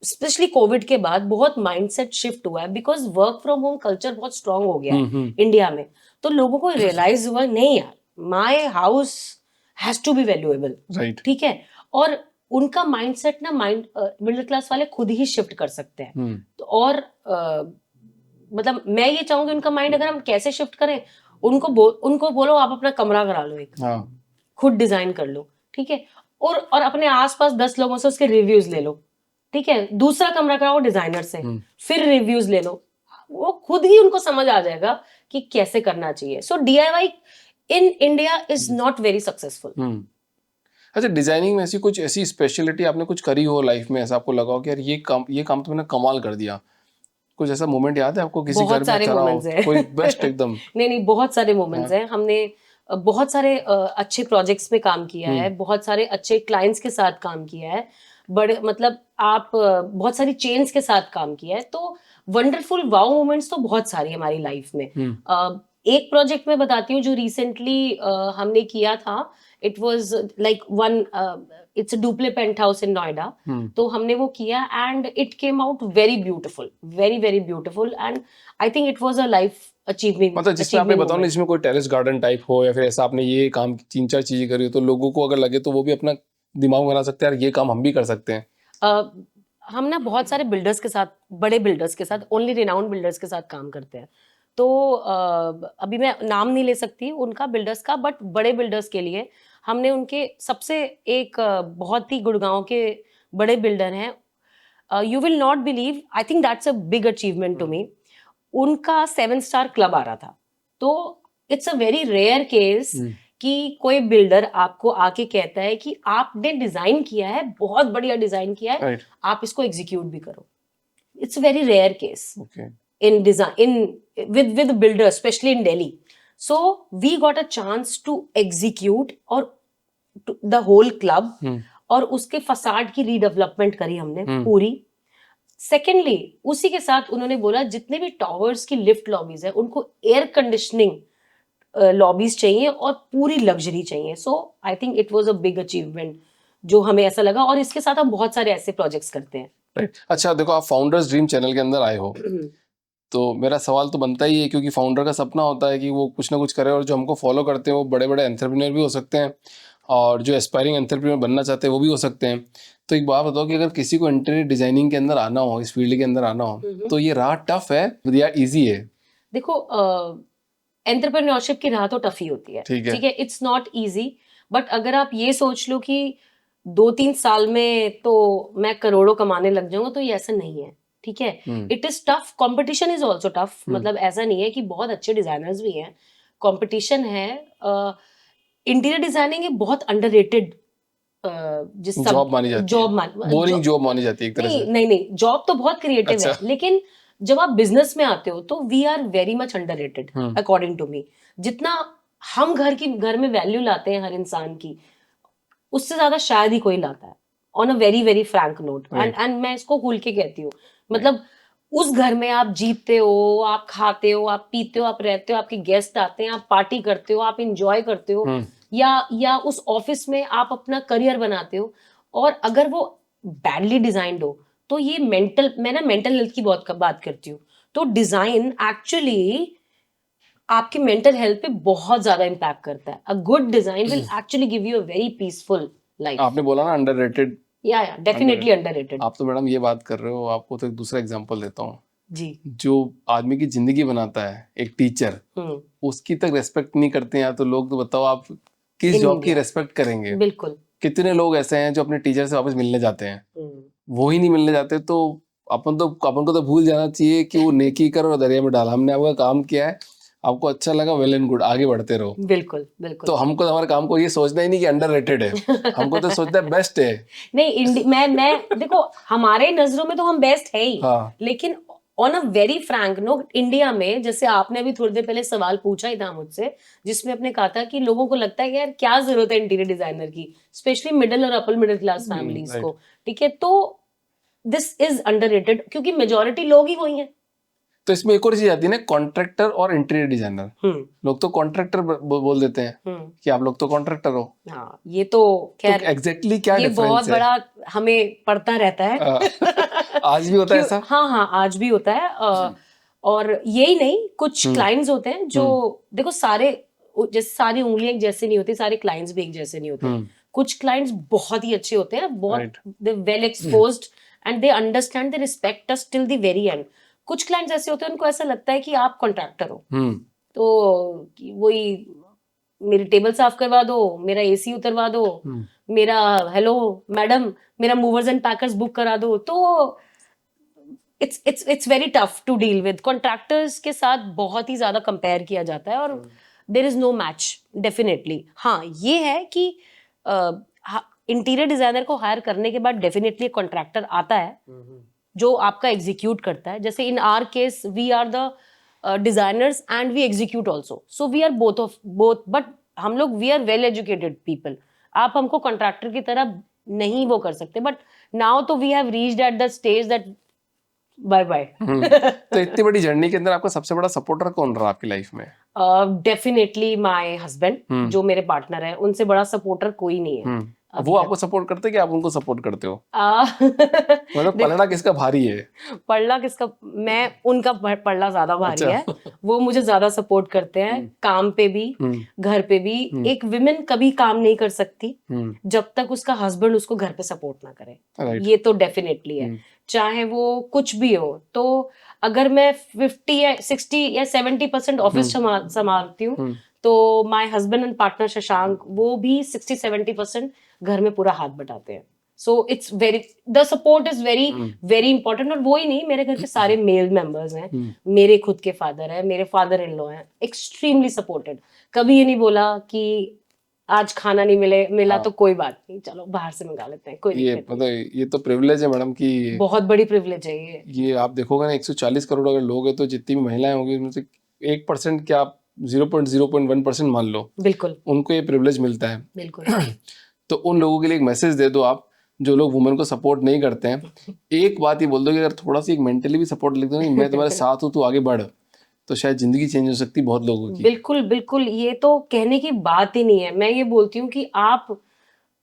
स्पेशली कोविड के बाद बहुत माइंडसेट शिफ्ट हुआ है, because work from home culture बहुत स्ट्रांग हो गया है इंडिया में। तो लोगों को रियलाइज हुआ नहीं यार, my house has to be valuable, right, ठीक है, और उनका माइंडसेट ना मिडिल क्लास वाले खुद ही शिफ्ट कर सकते हैं। तो और मतलब मैं ये चाहूंगी उनका माइंड अगर हम कैसे शिफ्ट करें, उनको बोलो आप अपना कमरा करा लो, एक खुद डिजाइन कर लो, ठीक है, और अपने आसपास 10 लोगों से उसके रिव्यूज ले लो, ठीक है, दूसरा कमरा कराओ डिजाइनर से, फिर रिव्यूज ले लो, वो खुद ही उनको समझ आ जाएगा कि कैसे करना चाहिए। सो DIY in India is not very successful. अच्छा, डिजाइनिंग में ऐसी कुछ ऐसी स्पेशलिटी आपने कुछ करी हो लाइफ में, ऐसा आपको लगा हो कि यार ये काम तो मैंने कमाल कर दिया? कुछ ऐसा मोमेंट याद है आपको किसी घर में चला हो? कोई बेस्ट एकदम? नहीं, बहुत सारे मोमेंट्स हैं। हमने बहुत सारे अच्छे प्रोजेक्ट्स में काम किया है, बहुत सारे अच्छे क्लाइंट्स के साथ काम किया है, बड़े मतलब आप बहुत सारी चेन्स के साथ काम किया है। तो वंडरफुल वाओ मोमेंट्स तो बहुत सारी हमारी लाइफ में। एक प्रोजेक्ट में बताती हूँ जो रिसेंटली हमने किया था। It was like it's a duplex penthouse in Noida. तो हमने वो किया and it came out very beautiful, very very beautiful, and I think it was a life achievement. मतलब जिसमें आपने बताओ ना, जिसमें कोई टेरेस गार्डन टाइप हो या फिर ऐसा आपने ये काम 3-4 चीजें करी हो, तो लोगों को अगर लगे तो वो भी अपना दिमाग बना सकते हैं यार ये काम हम भी कर सकते हैं। हम ना बहुत सारे बिल्डर्स के साथ, बड़े बिल्डर्स के साथ, ओनली रिनाउंड बिल्डर्स के साथ काम करते हैं। तो अभी मैं नाम नहीं ले सकती उनका बिल्डर्स का, बट बड़े बिल्डर्स के लिए हमने उनके सबसे एक बहुत ही गुड़गांव के बड़े बिल्डर हैं, you will not believe, I think that's a big achievement to me. उनका 7 स्टार क्लब आ रहा था। तो it's a very rare case कि कोई बिल्डर आपको आके कहता है कि आपने डिजाइन किया है, बहुत बढ़िया डिजाइन किया है, राइट, आप इसको एग्जीक्यूट भी करो. It's very rare case okay, in design with builders, especially in Delhi. So we got a chance to execute और the whole club और उसके फसाड की रीडेवलपमेंट करी हमने पूरी. सेकेंडली उसी के साथ उन्होंने बोला जितने भी टावर्स की लिफ्ट लॉबीज है उनको एयर कंडीशनिंग लॉबीज चाहिए और पूरी लग्जरी चाहिए. So I think it was a big achievement जो हमें ऐसा लगा, और इसके साथ हम बहुत सारे ऐसे प्रोजेक्ट्स करते हैं. राइट. अच्छा देखो, आप फाउंडर्स ड्रीम चैनल के अंदर आए हो, तो मेरा सवाल तो बनता ही है, क्योंकि फाउंडर का सपना होता है कि वो कुछ ना कुछ करे, और जो हमको फॉलो करते हैं वो बड़े बड़े एंटरप्रेन्योर भी हो सकते हैं, और जो एस्पायरिंग एंटरप्रेन्योर बनना चाहते हैं वो भी हो सकते हैं. तो एक बात बताओ कि अगर किसी को इंटीरियर डिजाइनिंग के अंदर आना हो, इस फील्ड के अंदर आना हो, तो ये राह टफ है या ईजी है? देखो एंटरप्रेन्योरशिप की राह तो टफ ही होती है, ठीक है. ठीक है, इट्स नॉट इजी. बट अगर आप ये सोच लो कि 2-3 साल में तो मैं करोड़ों कमाने लग जाऊंगा, तो ये ऐसा नहीं है, ठीक है. It is tough, competition is also tough. मतलब ऐसा नहीं है कि बहुत अच्छे डिजाइनर्स भी हैं, कंपटीशन है. इंटीरियर डिजाइनिंग एक बहुत अंडररेटेड जिस जॉब मानी जाती जॉब है, बोरिंग जॉब मानी जाती है एक तरह से. नहीं, जॉब तो बहुत क्रिएटिव अच्छा. है, लेकिन जब आप बिजनेस में आते हो तो we are very much underrated according to me. जितना हम घर में वैल्यू लाते हैं हर इंसान की, उससे ज्यादा शायद ही कोई लाता है, on a very very frank note. And मैं इसको खुल के कहती हूँ. मतलब उस घर में आप जीते हो, आप खाते हो, आप पीते हो, आप रहते हो, आपके गेस्ट आते हैं, आप पार्टी करते हो, आप इंजॉय करते हो, या उस ऑफिस में आप अपना करियर बनाते हो. और अगर वो बैडली डिजाइंड हो तो ये मैं ना मेंटल हेल्थ की बहुत बात करती हूँ. तो डिजाइन एक्चुअली आपकी मेंटल हेल्थ पे बहुत ज्यादा इम्पैक्ट करता है. A good design will actually give you a very peaceful life. आपने बोला ना अंडररेटेड, या डेफिनेटली अंडररेटेड. आप तो मैडम ये बात कर रहे हो, आपको तो एक दूसरा एग्जांपल देता हूँ जी. जो आदमी की जिंदगी बनाता है, एक टीचर, उसकी तक रेस्पेक्ट नहीं करते हैं, तो लोग तो बताओ आप किस जॉब की रेस्पेक्ट करेंगे? बिल्कुल. कितने लोग ऐसे हैं जो अपने टीचर से वापस मिलने जाते हैं, वो ही नहीं मिलने जाते. तो अपन को तो भूल जाना चाहिए कि वो नेकी कर और दरिया में डाला. हमने आपका काम किया है, आपको अच्छा लगा, वेल एंड गुड, आगे बढ़ते रहो. बिल्कुल बिल्कुल. तो हमको हमारे काम को ये सोचना ही नहीं कि अंडररेटेड है, हमको तो सोचना है बेस्ट है. नहीं, मैं देखो हमारे नजरों में तो हम बेस्ट है ही. हाँ. लेकिन on a very frank note, India में जैसे आपने अभी थोड़ी देर पहले सवाल पूछा ही था मुझसे, जिसमें आपने कहा था कि लोगों को लगता है कि यार क्या जरूरत है इंटीरियर डिजाइनर की, स्पेशली मिडिल और अपर मिडिल क्लास फैमिलीज को, ठीक है. तो दिस इज अंडररेटेड क्योंकि मेजोरिटी लोग ही वही हैं. तो इसमें एक और चीज आती है ना, कॉन्ट्रैक्टर और इंटीरियर डिजाइनर. लोग तो कॉन्ट्रैक्टर बोल देते हैं कि आप लोग तो कॉन्ट्रैक्टर हो. हाँ, ये तो खैर एग्जैक्टली क्या ये डिफरेंस बहुत है? बड़ा हमें पड़ता रहता है. आज भी होता है ऐसा? हाँ, आज भी होता है. और यही नहीं, कुछ क्लाइंट्स होते हैं जो देखो जैसे सारी उंगलियां एक जैसे नहीं होती, सारे क्लाइंट्स भी एक जैसे नहीं होते. कुछ क्लाइंट्स बहुत ही अच्छे होते हैं, बहुत they well exposed and they understand, they respect us till the very end. कुछ क्लाइंट्स ऐसे होते हैं उनको ऐसा लगता है कि आप कॉन्ट्रैक्टर हो, तो वही मेरी टेबल साफ करवा दो, मेरा एसी उतरवा दो, मेरा हेलो मैडम मेरा मूवर्स एंड पैकर्स बुक करा दो. तो it's very tough to deal with. Contractors के साथ बहुत ही ज्यादा कंपेयर किया जाता है और there is no match definitely. हाँ, ये है कि इंटीरियर डिजाइनर को हायर करने के बाद डेफिनेटली कॉन्ट्रैक्टर आता है जो आपका एग्जीक्यूट करता है. जैसे in our case we are the designers and we execute also, so we are both. But हम लोग we are well educated people. आप हमको कॉन्ट्रैक्टर की तरह नहीं वो कर सकते. बट नाउ तो we have reached at the stage that bye bye. तो इतनी बड़ी जर्नी के अंदर आपका सबसे बड़ा सपोर्टर कौन रहा आपकी लाइफ में? डेफिनेटली माय हस्बैंड जो मेरे पार्टनर है, उनसे बड़ा सपोर्टर कोई नहीं है. वो आपको सपोर्ट करते हैं कि आप उनको सपोर्ट करते हो? मतलब पलड़ा किसका भारी है? पलड़ा किसका, मैं उनका पलड़ा ज्यादा भारी है. वो मुझे ज्यादा सपोर्ट करते हैं, काम पे भी घर पे भी. एक विमेन कभी काम नहीं कर सकती जब तक उसका हस्बैंड उसको घर पे सपोर्ट ना करे. ये तो डेफिनेटली है, चाहे वो कुछ भी हो. तो अगर मैं 50 या 60 या 70% ऑफिस संभालती हूँ, तो my husband and partner Shashank वो भी 60-70% घर में पूरा हाथ बटाते हैं. So it's very, the support is very very important. और वो ही नहीं, मेरे घर के सारे मेल मेंबर्स हैं, मेरे खुद के फादर है, मेरे फादर इन लॉ हैं, एक्सट्रीमली सपोर्टेड. कभी ये नहीं बोला कि आज खाना नहीं मिला हाँ। तो कोई बात नहीं, चलो बाहर से मंगा लेते हैं, कोई ये दिक्कत नहीं। मतलब ये तो प्रिविलेज है मैडम कि बहुत बड़ी प्रिविलेज है ये। आप देखोगे ना 140 करोड़ अगर लोग हैं तो जितनी भी महिलाएं होंगी उनमें से 1% क्या आप 0.0.1% मान लो, बिल्कुल उनको ये प्रिविलेज मिलता है। बिल्कुल। तो उन लोगों के लिए एक मैसेज दे दो आप, जो लोग वुमेन को सपोर्ट नहीं करते हैं। एक बात ही बोल दो कि अगर थोड़ा सी एक मेंटली भी सपोर्ट लिख दो ना, मैं तुम्हारे साथ हूँ, तू आगे बढ़, तो शायद जिंदगी चेंज हो सकती है बहुत लोगों की। बिल्कुल बिल्कुल, ये तो कहने की बात ही नहीं है। मैं ये बोलती हूँ कि आप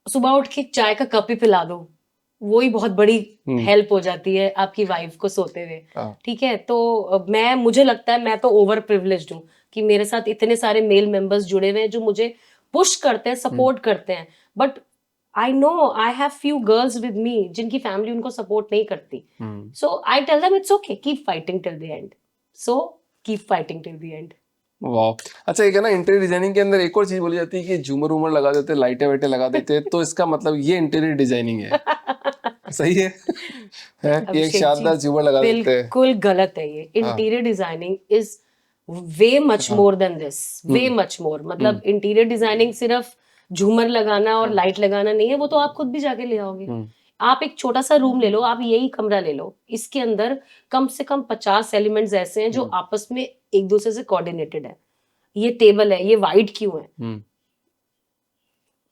सुबह उठ के चाय का कप ही पिला दो, वो ही बहुत बड़ी हेल्प हो जाती है आपकी वाइफ को सोते हुए। हाँ। ठीक है, तो मुझे लगता है मैं तो ओवर प्रिविलेज्ड हूँ कि मेरे साथ इतने सारे मेल मेंबर्स जुड़े हुए हैं जो मुझे पुश करते हैं, सपोर्ट करते हैं। But I know I have few girls with me जिनकी फैमिली उनको सपोर्ट नहीं करती। So I tell them it's okay, keep fighting till the end. So keep fighting till the end. वाह। अच्छा, एक है ना इंटीरियर डिजाइनिंग के अंदर एक और चीज बोली जाती है कि झूमर उमर लगा देते, लाइटें वाइटें लगा देते, तो इसका मतलब ये इंटीरियर डिजाइनिंग है। सही है, है कि एक अभिषेक शानदार जी, झूमर लगा देते हैं। बिल्कुल गलत है ये। हाँ। Interior designing is way much more than this, way much more. मतलब इंटीरियर डिजाइनिंग सिर्फ झूमर लगाना और लाइट लगाना नहीं है, वो तो आप खुद भी जाके ले आओगे। आप एक छोटा सा रूम ले लो, आप यही कमरा ले लो, इसके अंदर कम से कम 50 एलिमेंट्स ऐसे हैं जो आपस में एक दूसरे से कोऑर्डिनेटेड है। ये टेबल है, ये वाइट क्यों है?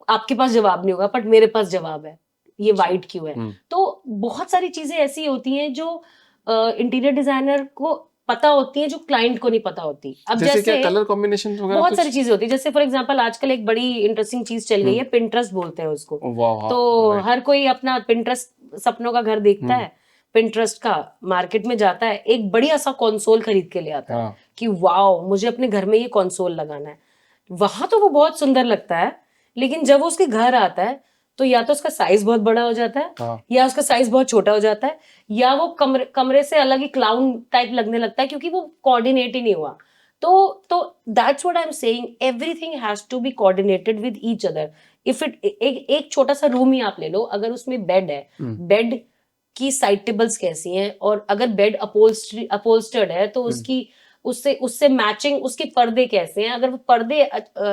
आपके पास जवाब नहीं होगा, बट मेरे पास जवाब है, ये वाइट क्यों है। तो बहुत सारी चीजें ऐसी होती हैं जो इंटीरियर डिजाइनर को पता होती हैं, जो क्लाइंट को नहीं पता होती। अब जैसे क्या कलर कॉम्बिनेशन वगैरह बहुत कुछ? सारी चीजें होती है। जैसे फॉर एग्जांपल आजकल एक बड़ी इंटरेस्टिंग चीज चल गई है, पिंटरेस्ट बोलते हैं उसको। वाह। तो हर कोई अपना पिंटरेस्ट सपनों का घर देखता है, पिंटरेस्ट का मार्केट में जाता है, एक बढ़िया सा कंसोल खरीद के ले आता है कि वाओ मुझे अपने घर में ये कंसोल लगाना है। वहां तो वो बहुत सुंदर लगता है, लेकिन जब वो उसके घर आता है तो या तो उसका साइज बहुत बड़ा हो जाता है, या उसका साइज बहुत छोटा हो जाता है, या वो कमरे से अलग ही क्लाउन टाइप लगने लगता है, क्योंकि वो कोऑर्डिनेट ही नहीं हुआ। तो that's what I am saying, everything has to be coordinated with each other. If it एक छोटा सा रूम ही आप ले लो, अगर उसमें बेड है, बेड की साइड टेबल्स कैसी हैं, और अगर बेड अपहोल्स्टर्ड है तो उसकी उससे उससे मैचिंग उसके पर्दे कैसे हैं, अगर वो पर्दे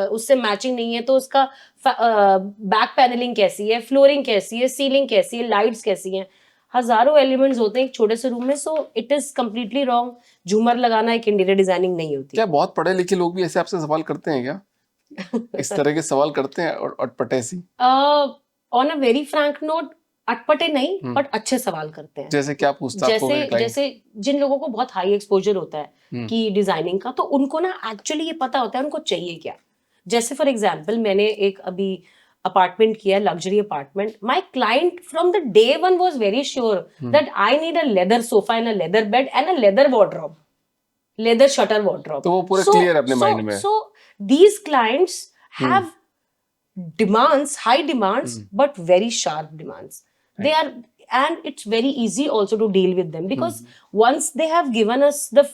उससे मैचिंग नहीं है तो उसका बैक पैनलिंग कैसी है, फ्लोरिंग कैसी है, सीलिंग कैसी है, लाइट्स कैसी हैं। हजारों एलिमेंट्स होते हैं एक छोटे से रूम में। So it is completely wrong. झूमर लगाना एक इंटीरियर डिजाइनिंग नहीं होती। क्या बहुत पढ़े लिखे लोग भी ऐसे आपसे सवाल करते हैं क्या? इस तरह के सवाल करते हैं और अटपटे सी? On a very frank note, अटपटे नहीं बट अच्छे सवाल करते हैं। जैसे क्या पूछता है आपको क्लाइंट? जैसे जिन लोगों को बहुत हाई एक्सपोजर होता है कि डिजाइनिंग का, तो उनको ना एक्चुअली ये पता होता है उनको चाहिए क्या। जैसे फॉर एग्जांपल मैंने एक अभी अपार्टमेंट किया, luxury apartment. My client from the day one was very sure that I need a leather sofa and a leather bed and a leather wardrobe, leather shutter wardrobe. तो वो पूरा क्लियर है अपने माइंड में। So these clients have demands, high demands, but very sharp demands. They are, and it's very easy also to deal with them because once they have given us the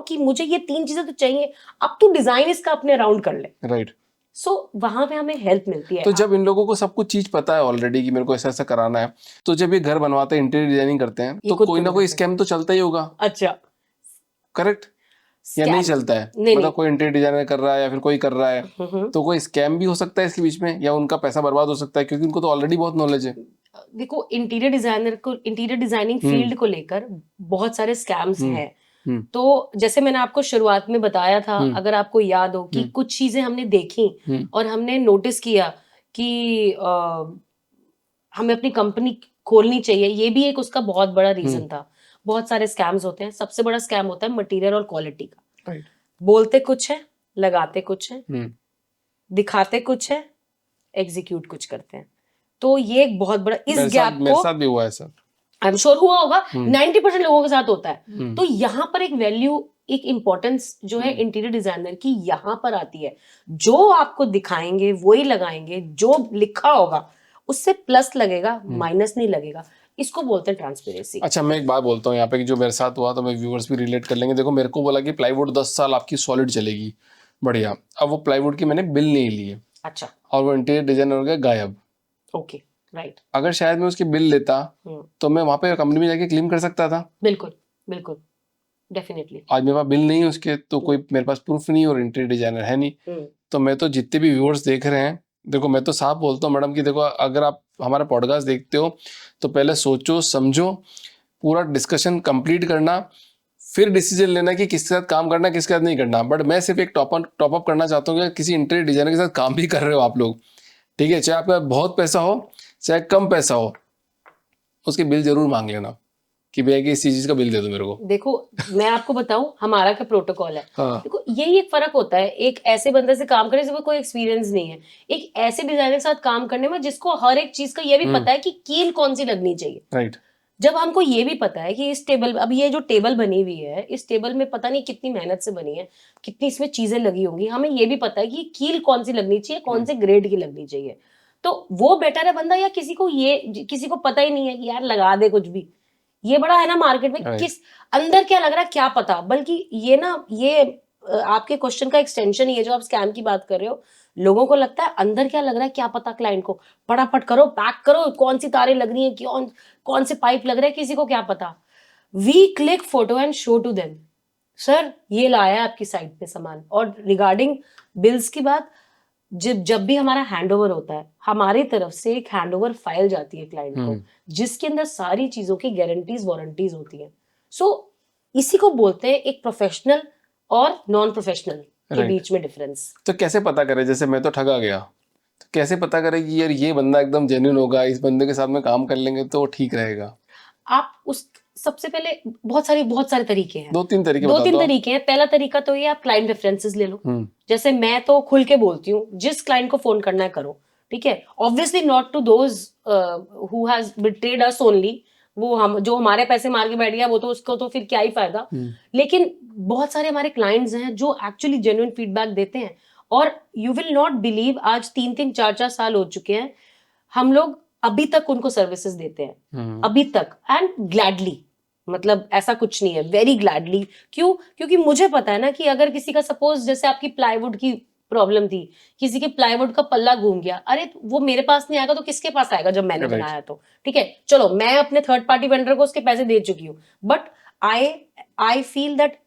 कि मुझे ये 3 चीजें तो चाहिए, अब तू डिजाइन इसका अपने अराउंड कर ले। राइट। सो वहां पे हमें हेल्प मिलती है। तो जब इन लोगों को सब कुछ चीज पता है ऑलरेडी कि मेरे को ऐसा ऐसा कराना है, तो जब ये घर बनवाते हैं, इंटीरियर डिजाइनिंग करते हैं, तो कोई ना कोई स्कैम तो चलता ही होगा। अच्छा, करेक्ट या नहीं चलता है? मतलब कोई इंटीरियर डिजाइनर कर रहा है या फिर कोई कर रहा है, तो कोई स्कैम भी हो सकता है इसके बीच में, या उनका पैसा बर्बाद हो सकता है, क्योंकि उनको तो ऑलरेडी बहुत नॉलेज है। देखो, इंटीरियर डिजाइनर को, इंटीरियर डिजाइनिंग फील्ड को लेकर बहुत सारे स्कैम्स हैं। तो जैसे मैंने आपको शुरुआत में बताया था, अगर आपको याद हो कि कुछ चीजें हमने देखी और हमने नोटिस किया कि हमें अपनी कंपनी खोलनी चाहिए, ये भी एक उसका बहुत बड़ा रीजन था। बहुत सारे स्कैम्स होते हैं। सबसे बड़ा स्कैम होता है मटेरियल और क्वालिटी का। बोलते कुछ है, लगाते कुछ है, दिखाते कुछ है, एग्जीक्यूट कुछ करते हैं। तो ये एक बहुत बड़ा, इस गैप को मेरे साथ भी हुआ है सर, आई एम श्योर हुआ होगा, 90% लोगों के साथ होता है। तो यहाँ पर एक वैल्यू, एक इंपॉर्टेंस जो है इंटीरियर डिजाइनर की यहाँ पर आती है। जो आपको दिखाएंगे वही लगाएंगे, जो लिखा होगा उससे प्लस लगेगा, माइनस नहीं लगेगा। इसको बोलते हैं ट्रांसपेरेंसी। अच्छा, मैं एक बात बोलता हूँ यहाँ पे कि जो मेरे साथ हुआ, तो मैं व्यूअर्स भी रिलेट कर लेंगे। देखो, मेरे को बोला कि प्लाईवुड 10 साल आपकी सॉलिड चलेगी, बढ़िया। अब वो प्लाईवुड की मैंने बिल नहीं ली है। अच्छा। और वो इंटीरियर डिजाइनर हो गया गायब। Okay, right. अगर शायद मैं उसकी बिल लेता तो मैं वहां पे कंपनी में जाके क्लेम कर सकता था। बिल्कुल बिल्कुल, डेफिनेटली। आज मेरे पास बिल नहीं है उसके, तो कोई मेरे पास प्रूफ नहीं और इंटीरियर डिजाइनर है नहीं। तो मैं तो जितने भी व्यूअर्स देख रहे हैं, देखो मैं तो साफ बोलता हूँ मैडम कि देखो अगर आप हमारा पॉडकास्ट देखते हो तो पहले सोचो समझो, पूरा डिस्कशन कंप्लीट करना, फिर डिसीजन लेना कि किसके साथ काम करना किसके साथ नहीं करना। बट मैं सिर्फ एक टॉप अप करना चाहता हूँ कि किसी इंटीरियर डिजाइनर के साथ काम भी कर रहे हो आप लोग, ठीक है, चाहे आपका बहुत पैसा हो चाहे कम पैसा हो, उसके बिल जरूर मांग लेना कि भैया कि इस चीज का बिल दे दो मेरे को। देखो मैं आपको बताऊं हमारा क्या प्रोटोकॉल है। हाँ देखो यही एक फर्क होता है एक ऐसे बंदे से काम करने से कोई एक्सपीरियंस नहीं है, एक ऐसे डिजाइनर के साथ काम करने में जिसको हर एक चीज का ये भी पता है कि कील कौन सी लगनी चाहिए। राइट। जब हमको ये भी पता है कि इस टेबल, अब ये जो टेबल बनी हुई है इस टेबल में पता नहीं कितनी मेहनत से बनी है, कितनी इसमें चीजें लगी होंगी, हमें ये भी पता है कि कील कौन सी लगनी चाहिए, कौन से ग्रेड की लगनी चाहिए, तो वो बेटर है बंदा, या किसी को पता ही नहीं है कि यार लगा दे कुछ भी। ये बड़ा है ना मार्केट में Right. किस अंदर क्या लग रहा है क्या पता। बल्कि ये ना ये आपके क्वेश्चन का एक्सटेंशन ही है जो आप स्कैम की बात कर रहे हो। लोगों को लगता है अंदर क्या लग रहा है क्या पता क्लाइंट को, फटाफट करो पैक करो, कौन सी तारें लग रही है, कौन से पाइप लग रहे हैं, किसी को क्या पता। We click photo and show to them, sir ये लाया है आपकी साइट पे सामान। और रिगार्डिंग बिल्स की बात, जब भी हमारा हैंडओवर होता है हमारी तरफ से एक हैंडओवर फाइल जाती है क्लाइंट को जिसके अंदर सारी चीजों की गारंटीज वारंटीज होती हैं। सो इसी को बोलते हैं एक प्रोफेशनल और नॉन प्रोफेशनल के बीच में डिफरेंस। तो कैसे पता करे, जैसे मैं तो ठगा गया, तो कैसे पता करे कि यार ये बंदा एकदम जेन्युइन होगा, इस बंदे के साथ में काम कर लेंगे तो ठीक रहेगा? आप उस सबसे पहले बहुत सारे तरीके हैं, दो तीन तरीके हैं। पहला तरीका तो ये आप क्लाइंट रेफरेंसेस ले लो। जैसे मैं तो खुल के बोलती हूँ जिस क्लाइंट को फोन करना है करो, ठीक है। Obviously not to those who has betrayed us only, वो हम जो हमारे पैसे मार के बैठ गया वो तो उसको तो फिर क्या ही फायदा। लेकिन बहुत सारे हमारे क्लाइंट्स हैं जो एक्चुअली जेन्युइन फीडबैक देते हैं, और यू विल नॉट बिलीव आज 3-3 4-4 साल हो चुके हैं हम लोग अभी तक उनको सर्विसेज देते हैं, अभी तक, एंड ग्लैडली। मतलब ऐसा कुछ नहीं है, वेरी ग्लैडली। क्यों? क्योंकि मुझे पता है ना कि अगर किसी का सपोज जैसे आपकी प्लाईवुड की प्रॉब्लम थी, किसी के प्लाईवुड का पल्ला घूम गया, अरे वो मेरे पास नहीं आएगा तो किसके पास आएगा जब मैंने बनाया तो, ठीक है। चलो मैं अपने थर्ड पार्टी वेंडर को उसके पैसे दे चुकी हूँ, बट आई फील दैट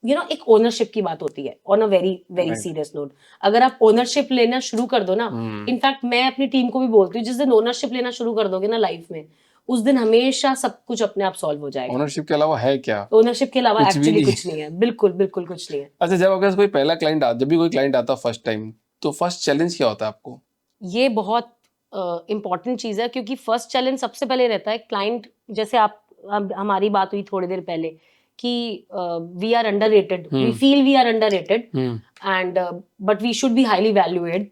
एक ओनरशिप की बात होती है on a very very serious note. अगर आप ओनरशिप लेना शुरू कर दो ना, इनफैक्ट मैं अपनी टीम को भी बोलती हूँ जिस दिन ओनरशिप लेना शुरू कर दोगे ना लाइफ में, उस दिन हमेशा सब कुछ अपने आप सॉल्व हो जाएगा। ओनरशिप के अलावा है क्या? ओनरशिप के अलावा एक्चुअली कुछ नहीं है, बिल्कुल बिल्कुल कुछ नहीं है। अच्छा, जब अगर कोई पहला क्लाइंट जब भी कोई क्लाइंट आता फर्स्ट टाइम, तो फर्स्ट चैलेंज क्या होता है आपको? ये बहुत इंपॉर्टेंट चीज है, क्योंकि फर्स्ट चैलेंज सबसे पहले रहता है क्लाइंट, जैसे हमारी बात हुई थोड़ी देर पहले कि we are underrated, we feel we are underrated and but we should be highly valued.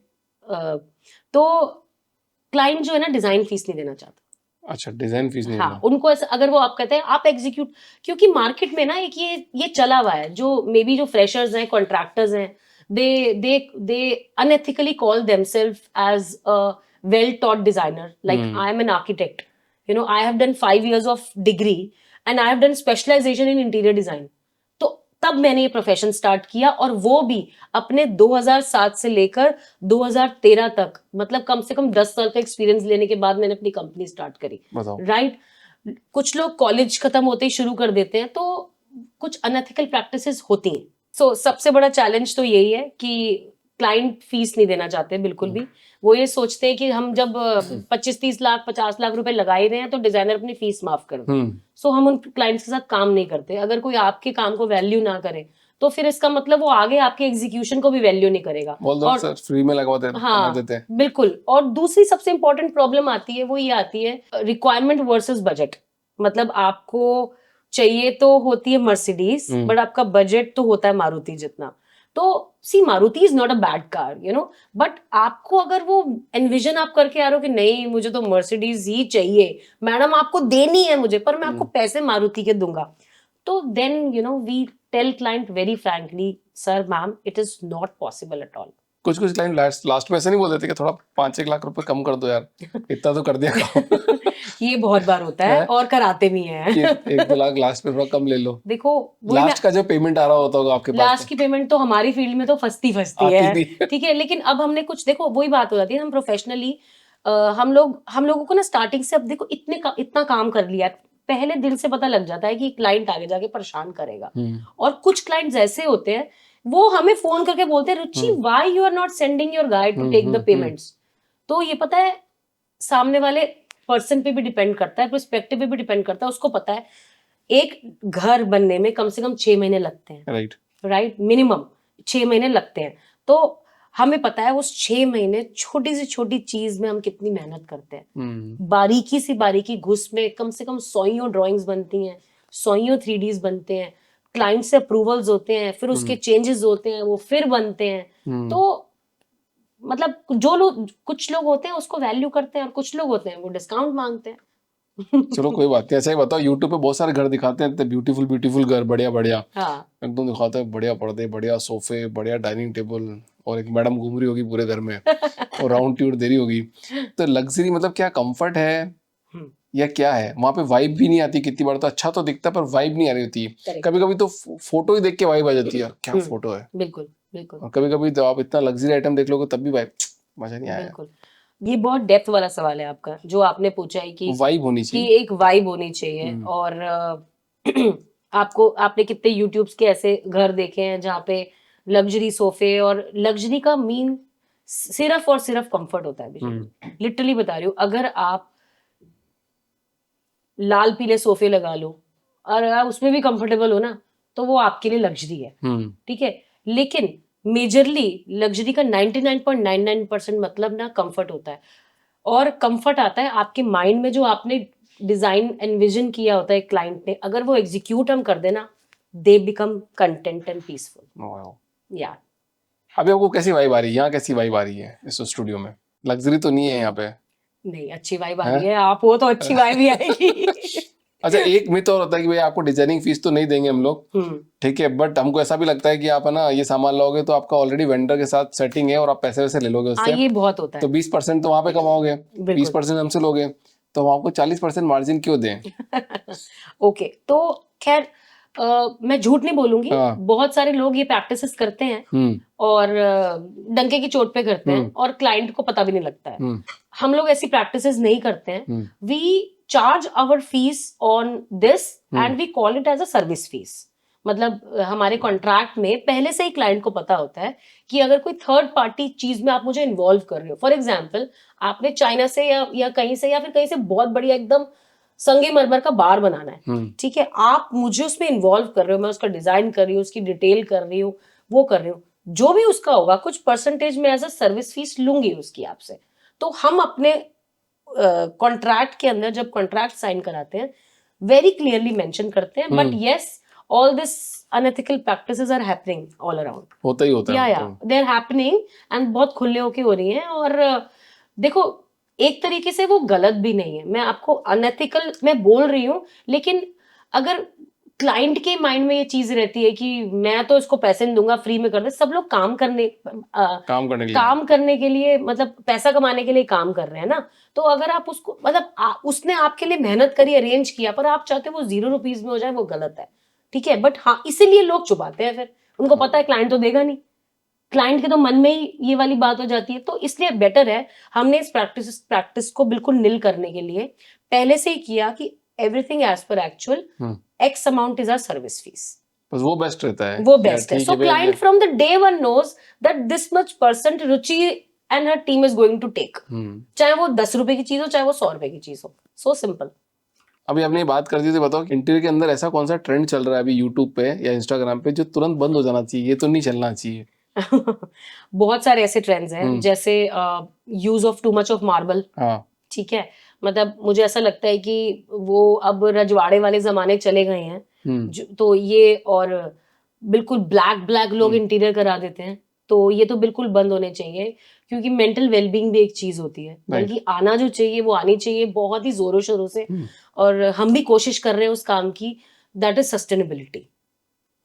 तो क्लाइंट जो है ना डिजाइन फीस नहीं देना चाहता। अच्छा, डिजाइन फीस नहीं? हाँ, उनको ऐसा अगर वो आप कहते हैं आप एग्जीक्यूट, क्योंकि मार्केट में ना एक ये चला हुआ है, जो मे बी जो फ्रेशर्स हैं, कॉन्ट्रैक्टर्स हैं, they unethically call themselves as a well taught designer, like I am an architect, I have done 5 years of degree and I have done specialization in interior design। तो तब मैंने ये प्रोफेशन स्टार्ट किया, और वो भी अपने 2007 से लेकर 2013 तक, मतलब कम से कम 10 साल का एक्सपीरियंस लेने के बाद मैंने अपनी कंपनी स्टार्ट करी। राइट। कुछ लोग कॉलेज खत्म होते ही शुरू कर देते हैं, तो कुछ अनएथिकल प्रैक्टिसेस होती हैं। सो सबसे बड़ा चैलेंज तो यही है कि क्लाइंट फीस नहीं देना चाहते बिल्कुल भी। वो ये सोचते हैं कि हम जब 25-30 लाख 50 लाख रुपए लगा ही रहे हैं तो डिजाइनर अपनी फीस माफ कर दे। सो हम उन क्लाइंट्स के साथ काम नहीं करते। अगर कोई आपके काम को वैल्यू ना करे तो फिर इसका मतलब वो आगे आपके एग्जीक्यूशन को भी वैल्यू नहीं करेगा, और सर फ्री में लगवा देते हैं। हाँ बिल्कुल। और दूसरी सबसे इंपॉर्टेंट प्रॉब्लम आती है, वो ये आती है रिक्वायरमेंट वर्सेस बजट। मतलब आपको चाहिए तो होती है मर्सिडीज, बट आपका बजट तो होता है मारुति जितना। तो see Maruti is not a bad car, but आपको अगर वो एनविजन आप करके आ रहे हो कि नहीं मुझे तो मर्सिडीज ही चाहिए, मैडम आपको देनी है मुझे, पर मैं आपको पैसे मारुति के दूंगा, तो then we tell client very frankly, sir ma'am it is not possible at all. कुछ क्लाइंट लास्ट में ऐसा नहीं बोल देते कि थोड़ा 5-1 लाख रुपए कम कर दो यार, इतना तो कर दिया काम। ये बहुत बार होता है और कराते भी हैं कि 1-2 लाख लास्ट में थोड़ा कम ले लो। देखो लास्ट का जो पेमेंट आ रहा होता होगा आपके पास, लास्ट की पेमेंट तो हमारी फील्ड में तो फंसती है, ठीक है। लेकिन अब हमने कुछ, देखो वही बात हो जाती है, हम प्रोफेशनली हम लोगों को ना स्टार्टिंग से, अब देखो इतना काम कर लिया, पहले दिल से पता लग जाता है कि क्लाइंट आगे जाके परेशान करेगा। और कुछ क्लाइंट्स ऐसे होते हैं वो हमें फोन करके बोलते हैं, Ruchi why you are not sending your guy to take the payments. तो ये पता है सामने वाले पर्सन पे भी डिपेंड करता है, पर्सपेक्टिव पे भी डिपेंड करता है। उसको पता है एक घर बनने में कम से कम 6 महीने लगते हैं, राइट, मिनिमम 6 महीने लगते हैं। तो हमें पता है उस 6 महीने छोटी से छोटी चीज में हम कितनी मेहनत करते हैं। बारीकी से बारीकी घुस में कम से कम 100 ड्राइंग्स बनती हैं, 100 3Ds बनते हैं, क्लाइंट से अप्रूवल्स होते हैं, फिर उसके चेंजेस होते हैं, वो फिर बनते हैं। तो मतलब जो लोग, कुछ लोग होते हैं उसको वैल्यू करते हैं और कुछ लोग होते हैं वो डिस्काउंट मांगते हैं। चलो कोई बात नहीं, ऐसा ही बताओ, यूट्यूब पे बहुत सारे घर दिखाते हैं, ब्यूटीफुल ब्यूटीफुल घर, बढ़िया बढ़िया, हाँ, एकदम दिखाते हैं, बढ़िया पर्दे, बढ़िया सोफे, बढ़िया डाइनिंग टेबल, और एक मैडम घूम रही होगी पूरे घर में और राउंड ट्यूर दे रही होगी। तो लग्जरी मतलब क्या कंफर्ट है या क्या है? वहां पे वाइब भी नहीं आती, कितनी बार तो अच्छा तो दिखता है पर वाइब नहीं आ रही होती। कभी कभी तो फोटो ही देख के वाइब आ जाती है, क्या फोटो है। बिल्कुल बिल्कुल। और कभी कभी तो आप इतना लग्जरी आइटम देख लोगे तब भी वाइब, मजा नहीं आया। बिल्कुल, ये बहुत डेप्थ वाला सवाल है आपका, जो आपने पूछा है कि वाइब होनी कि चाहिए, एक वाइब होनी चाहिए। और आपने कितने यूट्यूब्स के ऐसे घर देखे हैं जहाँ पे लग्जरी सोफे, और लग्जरी का मीन सिर्फ और सिर्फ कंफर्ट होता है। लिटरली बता रही हूँ, अगर आप लाल पीले सोफे लगा लो और आप उसमें भी कंफर्टेबल हो ना, तो वो आपके लिए लग्जरी है, ठीक है। लेकिन मेजरली लग्जरी का 99.99% मतलब ना कंफर्ट होता है। और कंफर्ट आता है आपके माइंड में, जो आपने डिजाइन एनविजन किया होता है क्लाइंट ने, अगर वो एग्जीक्यूट हम कर देना, they become content and peaceful. या अभी आपको कैसी वाइब आ रही है यहाँ? कैसी वाइब आ रही है इस स्टूडियो में? लग्जरी तो नहीं है यहाँ पे? नहीं, अच्छी वाइब आ रही है। आप हो तो अच्छी वाइब ही आएगी। अच्छा, एक मिथ और होता है कि भाई आपको डिजाइनिंग फीस तो नहीं देंगे हम लोग, ठीक है, बट हमको ऐसा भी लगता है कि आप है ना ये सामान लोगे तो आपका ऑलरेडी वेंडर के साथ सेटिंग है और आप पैसे वैसे ले लोगे उससे। ये बहुत होता है। तो 20% तो वहां पे कमाओगे, 20% हमसे लोगे, तो हम आपको 40% मार्जिन क्यों दें? ओके, तो खैर मैं झूठ नहीं बोलूंगी, बहुत सारे लोग ये प्रैक्टिसेस करते हैं और डंके की चोट पे करते हैं और क्लाइंट को पता भी नहीं लगता है। हम लोग ऐसी प्रैक्टिसेस नहीं करते हैं। We charge our fees on this and we call it as a service fees. मतलब हमारे कॉन्ट्रैक्ट में पहले से ही क्लाइंट को पता होता है कि अगर कोई थर्ड पार्टी चीज में आप मुझे इन्वॉल्व कर रहे हो, फॉर एग्जाम्पल आपने चाइना से या कहीं से या फिर कहीं से बहुत बढ़िया एकदम संगमरमर का बार बनाना है, ठीक है, आप मुझे उसमें इन्वॉल्व कर रहे हो, मैं उसका डिजाइन कर रही हूँ, उसकी डिटेल कर रही हूँ, वो कर रही हूँ, जो भी उसका होगा कुछ परसेंटेज में एज अ सर्विस फीस लूंगी उसकी आपसे। तो हम अपने कॉन्ट्रैक्ट के अंदर जब कॉन्ट्रैक्ट साइन कराते हैं वेरी क्लियरली मेंशन करते हैं, but yes all this unethical practices are happening all around. होता ही होता है, या दे आर हैपनिंग एंड बहुत खुले होके हो रही हैं। और देखो एक तरीके से वो गलत भी नहीं है, मैं आपको अनएथिकल मैं बोल रही हूँ, लेकिन अगर क्लाइंट के माइंड में ये चीज रहती है कि मैं तो इसको पैसे नहीं दूंगा, फ्री में कर दे, सब लोग काम करने के लिए मतलब पैसा कमाने के लिए काम कर रहे हैं ना। तो अगर आप उसको मतलब उसने आपके लिए मेहनत करी, अरेंज किया, पर आप चाहते हो वो 0 रुपीज में हो जाए, वो गलत है, ठीक है। बट हाँ, इसीलिए लोग छुपाते हैं, फिर उनको पता है क्लाइंट तो देगा नहीं, क्लाइंट के तो मन में ही ये वाली बात हो जाती है। तो इसलिए बेटर है, हमने इस प्रैक्टिस को बिल्कुल निल करने के लिए पहले से ही किया कि everything as per actual, x amount is our service fees. बस वो बेस्ट रहता है, वो बेस्ट है। So client from the day one knows that this much percent Ruchi and her team is going to take, चाहे वो 10 रुपए की चीज हो, चाहे वो 100 रुपए की चीज हो। So simple. अभी आपने बात कर दी तो बताओ, इंटीरियर के अंदर ऐसा कौन सा ट्रेंड चल रहा है अभी यूट्यूब पे या इंस्टाग्राम पे जो तुरंत बंद हो जाना चाहिए, ये तो नहीं चलना चाहिए? बहुत सारे ऐसे ट्रेंड्स हैं, जैसे use of too much of marble, ठीक है। मतलब मुझे ऐसा लगता है कि वो अब रजवाड़े वाले जमाने चले गए हैं, तो ये, और बिल्कुल ब्लैक लोग इंटीरियर करा देते हैं, तो ये तो बिल्कुल बंद होने चाहिए, क्योंकि मेंटल वेलबींग भी एक चीज होती है, बल्कि आना जो चाहिए वो आनी चाहिए बहुत ही जोरों शोरों से। और हम भी कोशिश कर रहे हैं उस काम की, that is sustainability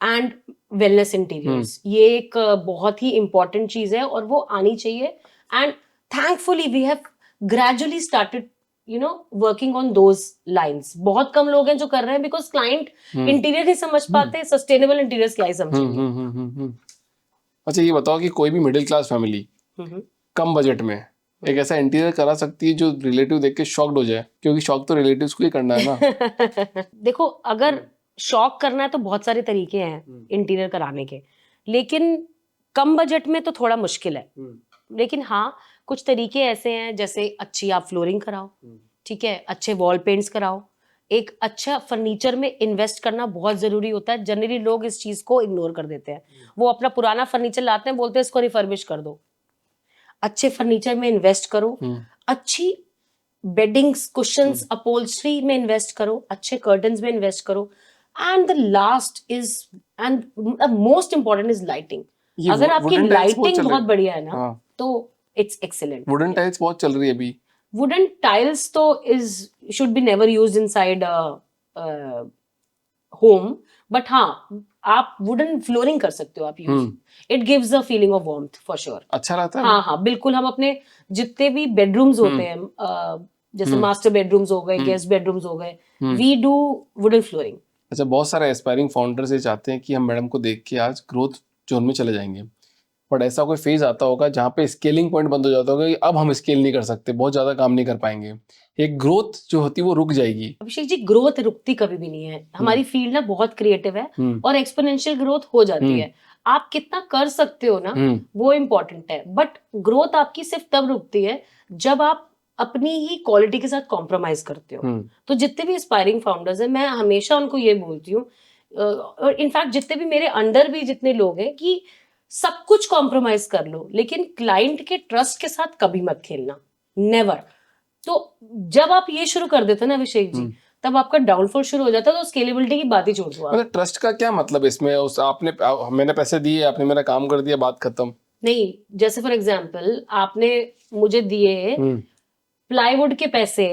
and wellness interiors. ये एक बहुत ही इंपॉर्टेंट चीज है और वो आनी चाहिए। And thankfully we have gradually started working on those lines. बहुत कम लोग हैं जो कर रहे हैं, बिकॉज क्लाइंट इंटीरियर नहीं समझ पाते, सस्टेनेबल इंटीरियर्स क्या ही समझेंगे। अच्छा, ये बताओ कि कोई भी मिडिल क्लास फैमिली कम बजट में एक ऐसा इंटीरियर करा सकती है जो रिलेटिव देख के शॉक्ड हो जाए? क्योंकि शॉक तो रिलेटिव्स को ही करना है ना। देखो, अगर शॉक करना है तो बहुत सारे तरीके हैं इंटीरियर कराने के, लेकिन कम बजट में तो थोड़ा मुश्किल है। लेकिन हाँ, कुछ तरीके ऐसे हैं, जैसे अच्छी आप फ्लोरिंग कराओ, ठीक है, अच्छे वॉल पेंट्स कराओ, एक अच्छा फर्नीचर में इन्वेस्ट करना बहुत जरूरी होता है। जनरली लोग इस चीज को इग्नोर कर देते हैं, वो अपना पुराना फर्नीचर लाते हैं, बोलते हैं इसको रिफर्बिश कर दो। अच्छे फर्नीचर में इन्वेस्ट करो, अच्छी बेडिंग्स, कुशंस, अपहोल्स्ट्री में इन्वेस्ट करो, अच्छे कर्टन्स में इन्वेस्ट करो, and the last is and most important is lighting. अगर आपकी लाइटिंग बहुत बढ़िया है ना, तो इट्स एक्सीलेंट। वुडन टाइल्स बहुत चल रही है अभी। वुडन टाइल्स तो is should be never used inside home, but हाँ आप वुडन फ्लोरिंग कर सकते हो आप use, it gives a feeling of warmth for sure. अच्छा रहता है। हाँ हाँ बिल्कुल, हम अपने जितने भी बेडरूम्स होते हैं, जैसे मास्टर बेडरूम्स हो गए, गेस्ट बेडरूम्स हो गए, वी डू वुडन फ्लोरिंग। अच्छा, बहुत सारे एस्पायरिंग फाउंडर्स ये चाहते हैं कि हम मैडम को देख के आज ग्रोथ जोन में चले जाएंगे, बट ऐसा कोई फेज आता होगा जहाँ पे स्केलिंग पॉइंट बंद हो जाता होगा कि अब हम स्केल नहीं कर सकते, बहुत ज्यादा काम नहीं कर पाएंगे, एक ग्रोथ जो होती है वो रुक जाएगी। अभिषेक जी, ग्रोथ रुकती कभी भी नहीं है। हमारी फील्ड ना बहुत क्रिएटिव है और एक्सपोनेंशियल ग्रोथ हो जाती है। आप कितना कर सकते हो ना, वो इम्पोर्टेंट है, बट ग्रोथ आपकी सिर्फ तब रुकती है जब आप अपनी ही क्वालिटी के साथ कॉम्प्रोमाइज करते हो। तो जितने भी एस्पायरिंग फाउंडर्स हैं, मैं हमेशा उनको ये बोलती हूँ, और इनफैक्ट जितने भी मेरे अंडर भी जितने लोग हैं, कि सब कुछ कॉम्प्रोमाइज कर लो, लेकिन क्लाइंट के ट्रस्ट के साथ कभी मत खेलना, नेवर। तो जब आप ये शुरू कर देते ना अभिषेक जी, तब आपका डाउनफॉल शुरू हो जाता है। तो स्केलेबिलिटी की बात ही छोड़ दो आप। मतलब ट्रस्ट का क्या मतलब इसमें, उस मैंने पैसे दिए, आपने मेरा काम कर दिया, बात खत्म नहीं। जैसे फॉर एग्जांपल आपने मुझे दिए प्लाईवुड के पैसे,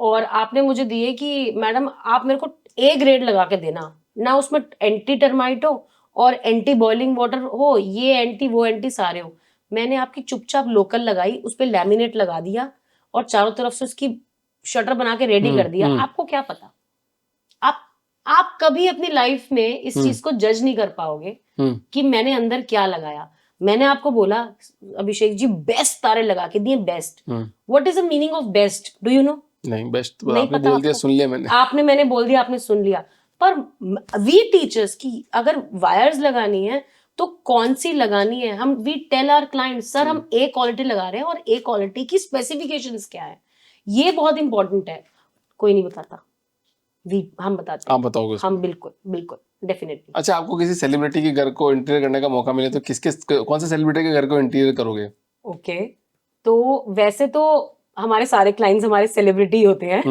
और आपने मुझे दिए कि मैडम आप मेरे को ए ग्रेड लगा के देना ना, उसमें एंटी टर्माइट हो और एंटी बॉइलिंग वाटर हो, ये एंटी वो एंटी सारे हो। मैंने आपकी चुपचाप लोकल लगाई, उस पर लैमिनेट लगा दिया और चारों तरफ से उसकी शटर बना के रेडी कर दिया। आपको क्या पता, आप कभी अपनी लाइफ में इस चीज को जज नहीं कर पाओगे कि मैंने अंदर क्या लगाया। मैंने आपको बोला अभिषेक जी बेस्ट तारे लगा के दिए, best. What is the meaning of best, do you know? नहीं, बेस्ट तो आपने बोल दिया, सुन लिया मैंने बोल दिया, आपने सुन लिया। पर वी टीचर्स की अगर वायर्स लगानी है तो कौन सी लगानी है, हम we tell our client sir हम ए क्वालिटी लगा रहे हैं और ए क्वालिटी की स्पेसिफिकेशंस क्या है, ये बहुत इंपॉर्टेंट है। कोई नहीं बताता, हम बताते हैं। आप बताओगे? हम बिल्कुल बिल्कुल डेफिनेटली। अच्छा, आपको किसी सेलिब्रिटी के घर को इंटीरियर करने का मौका मिले तो कौन से सेलिब्रिटी के घर को इंटीरियर करोगे? ओके, तो वैसे तो हमारे सारे क्लाइंट्स हमारे सेलिब्रिटी होते हैं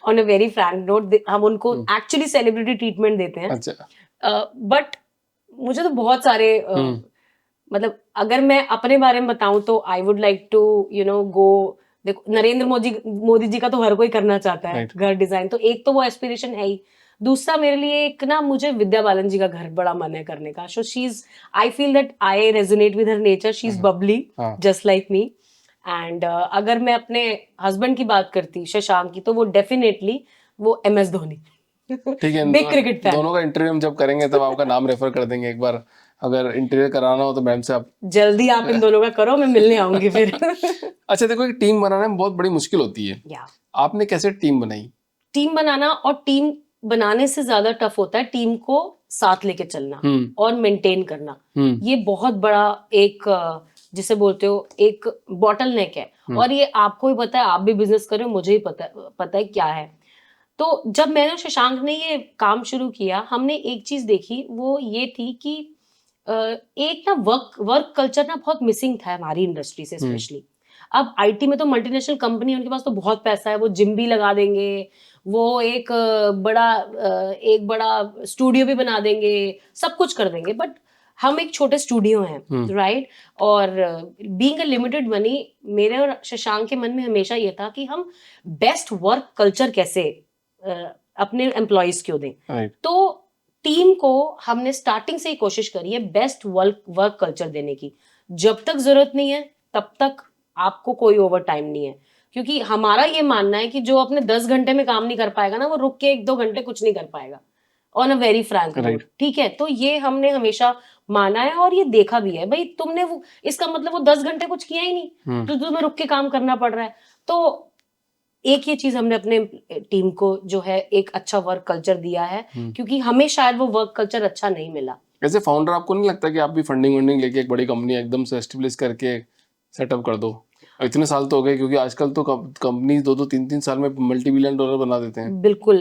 on a very frank note, हम उनको एक्चुअली सेलिब्रिटी ट्रीटमेंट देते हैं। अच्छा, बट मुझे तो बहुत सारे मतलब अगर मैं अपने बारे में बताऊं तो I would like to go, देखो नरेंद्र मोदी जी का तो हर कोई करना चाहता है घर डिजाइन, तो एक तो वो एस्पिरेशन है ही। दूसरा मेरे लिए एक ना, मुझे विद्या बालन जी का घर बड़ा मन है करने का। So she is, I feel that I resonate with her nature, she is Babli just like me. And अगर मैं अपने हस्बैंड की बात करती शशांक की, तो वो डेफिनेटली वो MS धोनी, ठीक है, बिग क्रिकेट फैन। दोनों का इंटरव्यू हम जब करेंगे तब आपका नाम रेफर कर देंगे एक बार, अगर इंटरव्यू कराना हो तो मैम से आप जल्दी आप इन दोनों का करो, मैं मिलने आऊंगी फिर। अच्छा देखो, एक टीम बनाना में बहुत बड़ी मुश्किल होती है, आपने कैसे टीम बनाई? टीम बनाना और टीम बनाने से ज्यादा टफ होता है टीम को साथ लेके चलना और मेंटेन करना। ये बहुत बड़ा एक जिसे बोलते हो एक बॉटल नेक है, और ये आपको ही पता है, आप भी बिजनेस कर रहे हो, मुझे ही पता है क्या है। तो जब मैंने और शशांक ने ये काम शुरू किया, हमने एक चीज देखी, वो ये थी कि एक ना वर्क कल्चर ना बहुत मिसिंग था हमारी इंडस्ट्री से स्पेशली। अब IT में तो मल्टीनेशनल कंपनी है, उनके पास तो बहुत पैसा है, वो जिम भी लगा देंगे, वो एक बड़ा स्टूडियो भी बना देंगे, सब कुछ कर देंगे। बट हम एक छोटे स्टूडियो हैं, राइट? और बीइंग अ लिमिटेड मनी, मेरे और शशांक के मन में हमेशा ये था कि हम बेस्ट वर्क कल्चर कैसे अपने एम्प्लॉयज को दें। तो टीम को हमने स्टार्टिंग से ही कोशिश करी है बेस्ट वर्क कल्चर देने की। जब तक जरूरत नहीं है तब तक आपको कोई ओवर टाइम नहीं है, क्योंकि हमारा ये मानना है कि जो अपने 10 घंटे में काम नहीं कर पाएगा ना, वो रुक के 1-2 घंटे कुछ नहीं कर पाएगा, on a very frank note. ठीक है, तो ये हमने हमेशा माना है और ये देखा भी है। भाई तुमने वो, इसका मतलब वो 10 घंटे कुछ किया ही नहीं, तो तुम्हें रुक के काम करना पड़ रहा है। तो एक ये चीज हमने अपने टीम को जो है एक अच्छा वर्क कल्चर दिया है, क्योंकि हमें शायद वो वर्क कल्चर अच्छा नहीं मिला। ऐसे फाउंडर आपको नहीं लगता कि आप भी फंडिंग लेके एक बड़ी कंपनी एकदम से एस्टेब्लिश करके सेटअप कर दो? इतने साल तो हो गए, क्योंकि आजकल तो कंपनी 2-3 साल में $multi-billion बना देते हैं। बिल्कुल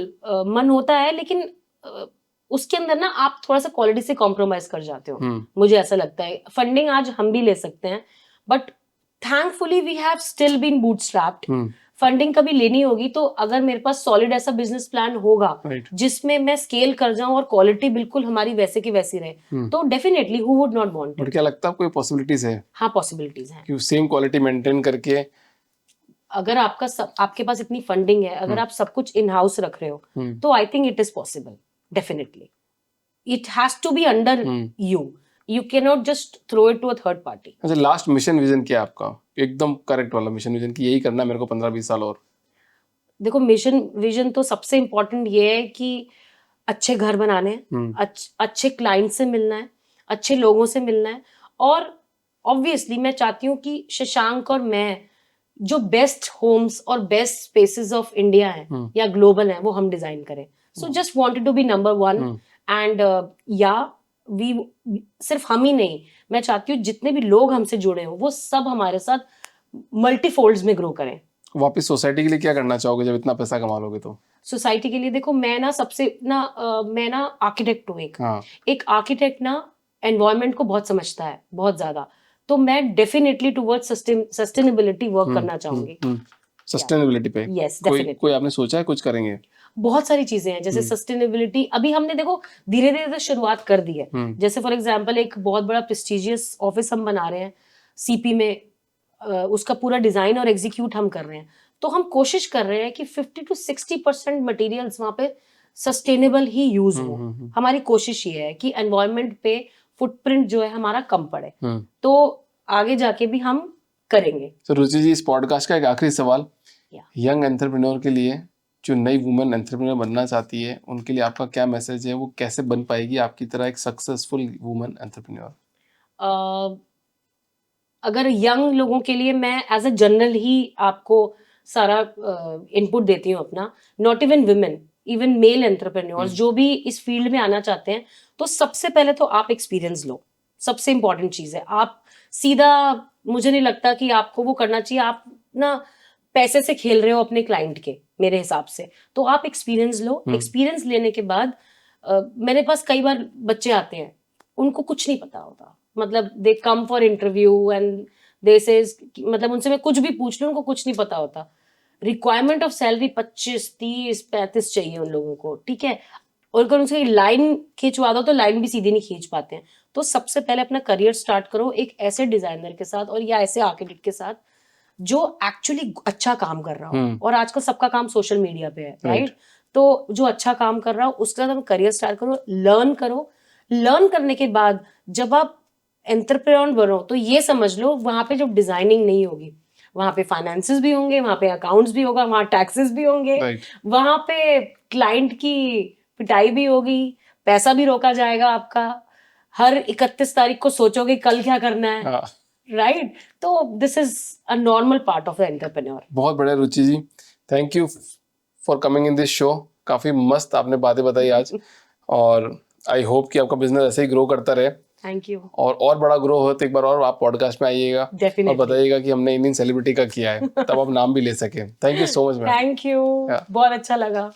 मन होता है, लेकिन उसके अंदर ना आप थोड़ा सा क्वालिटी से कॉम्प्रोमाइज कर जाते हो, मुझे ऐसा लगता है। फंडिंग आज हम भी ले सकते हैं, but thankfully we have still been bootstrapped. Funding कभी लेनी होगी तो अगर मेरे पास सॉलिड ऐसा बिजनेस प्लान होगा जिसमें मैं स्केल कर जाऊं और क्वालिटी बिल्कुल हमारी वैसे की वैसी रहे, तो definitely who would not want और इट। क्या लगता है आपको, पॉसिबिलिटीज है? हाँ, पॉसिबिलिटीज हैं कि सेम क्वालिटी मेंटेन करके, अगर आपके पास इतनी फंडिंग है, अगर आप सब कुछ इन हाउस रख रहे हो, तो I think it is possible. Definitely it has to be under you cannot just throw it to a third party. अच्छा, लास्ट मिशन विजन क्या है आपका? एकदम करेक्ट वाला मिशन विजन कि यही करना है मेरे को 15-20 साल और। देखो, मिशन विजन तो सबसे इम्पोर्टेंट ये है कि अच्छे घर बनाने हैं, अच्छे क्लाइंट से मिलना है, अच्छे लोगों से मिलना है, और ऑब्वियसली मैं चाहती हूँ कि शशांक और मैं जो बेस्ट होम्स और बेस्ट स्पेसेस ऑफ इंडिया हैं या ग्लोबल हैं वो हम डिजाइन करें। So just wanted to be number 1 and या वी सिर्फ हम ही नहीं, मैं चाहती हूँ जितने भी लोग हमसे जुड़े हो वो सब हमारे साथ मल्टीफोल्ड्स में ग्रो करें। वापस सोसाइटी के लिए क्या करना चाहोगे जब इतना पैसा कमा लोगे तो? सोसाइटी के लिए देखो, मैं ना आर्किटेक्ट हूँ। एक आर्किटेक्ट ना एनवायरनमेंट को बहुत समझता है, बहुत ज्यादा। तो मैं डेफिनेटली टुवर्ड्स सस्टेनेबिलिटी वर्क करना चाहूंगी। सस्टेनेबिलिटी पे यस, कोई आपने सोचा है कुछ करेंगे? बहुत सारी चीजें हैं, जैसे सस्टेनेबिलिटी अभी हमने देखो धीरे धीरे तो शुरुआत कर दी है। जैसे फॉर एग्जांपल एक बहुत बड़ा प्रेस्टिजियस ऑफिस हम बना रहे हैं सीपी में, उसका पूरा डिजाइन और एग्जीक्यूट हम कर रहे हैं। तो हम कोशिश कर रहे हैं कि 50-60% मटेरियल्स वहां पे सस्टेनेबल ही यूज हो। हमारी कोशिश ये है कि एनवायरनमेंट पे फुटप्रिंट जो है हमारा कम पड़े। तो आगे जाके भी हम करेंगे। तो रुचि जी, इस पॉडकास्ट का एक आखिरी सवाल, यंग एंटरप्रेन्योर के लिए, जो नई वुमेन एंटरप्रेन्योर बनना चाहती है, उनके लिए आपका क्या मैसेज है? वो कैसे बन पाएगी आपकी तरह एक सक्सेसफुल वुमेन एंटरप्रेन्योर? अगर यंग लोगों के लिए मैं एज अ जनरल ही आपको सारा इनपुट देती हूँ अपना, not even women, even male entrepreneurs जो भी इस फील्ड में आना चाहते हैं, तो सबसे पहले तो आप एक्सपीरियंस लो। सबसे इंपॉर्टेंट चीज है, आप सीधा, मुझे नहीं लगता कि आपको वो करना चाहिए। आप ना पैसे से खेल रहे हो अपने क्लाइंट के, मेरे हिसाब से। तो आप एक्सपीरियंस लो। एक्सपीरियंस लेने के बाद मेरे पास कई बार बच्चे आते हैं, उनको कुछ नहीं पता होता, मतलब they come for interview and they says, मतलब उनसे मैं कुछ भी पूछ लूं उनको कुछ नहीं पता होता। रिक्वायरमेंट ऑफ सैलरी 25, 30, 35 चाहिए उन लोगों को, ठीक है। और अगर उनसे लाइन खींचवा दो तो लाइन भी सीधी नहीं खींच पाते हैं। तो सबसे पहले अपना करियर स्टार्ट करो एक ऐसे डिजाइनर के साथ और या ऐसे आर्किटेक्ट के साथ जो एक्चुअली अच्छा काम कर रहा हो। और आजकल सबका काम सोशल मीडिया पे है, राइट? तो जो अच्छा काम कर रहा हो उसके साथ करियर स्टार्ट करो, लर्न करो। लर्न करने के बाद जब आप एंटरप्रेन्योर बनो तो ये समझ लो वहां पे जो डिजाइनिंग नहीं होगी, वहां पे फाइनेंसेस भी होंगे, वहां पे अकाउंट्स भी होगा, वहां टैक्सेस भी होंगे, वहां पे क्लाइंट की पिटाई भी होगी, पैसा भी रोका जाएगा आपका। हर 31 तारीख को सोचोगे कल क्या करना है, राइट? तो this is a normal part of the entrepreneur. बहुत बढ़िया Ruchi ji, thank you for coming in this show. काफी मस्त आपने बातें बताई आज, और आई होप कि आपका बिजनेस ऐसे ही ग्रो करता रहे। Thank you. और बड़ा ग्रो हो तो एक बार और आप पॉडकास्ट में आइएगा और बताइएगा कि हमने इंडियन सेलिब्रिटी का किया है, तब आप नाम भी ले सके। Thank you so much ma'am. Thank you, बहुत अच्छा लगा।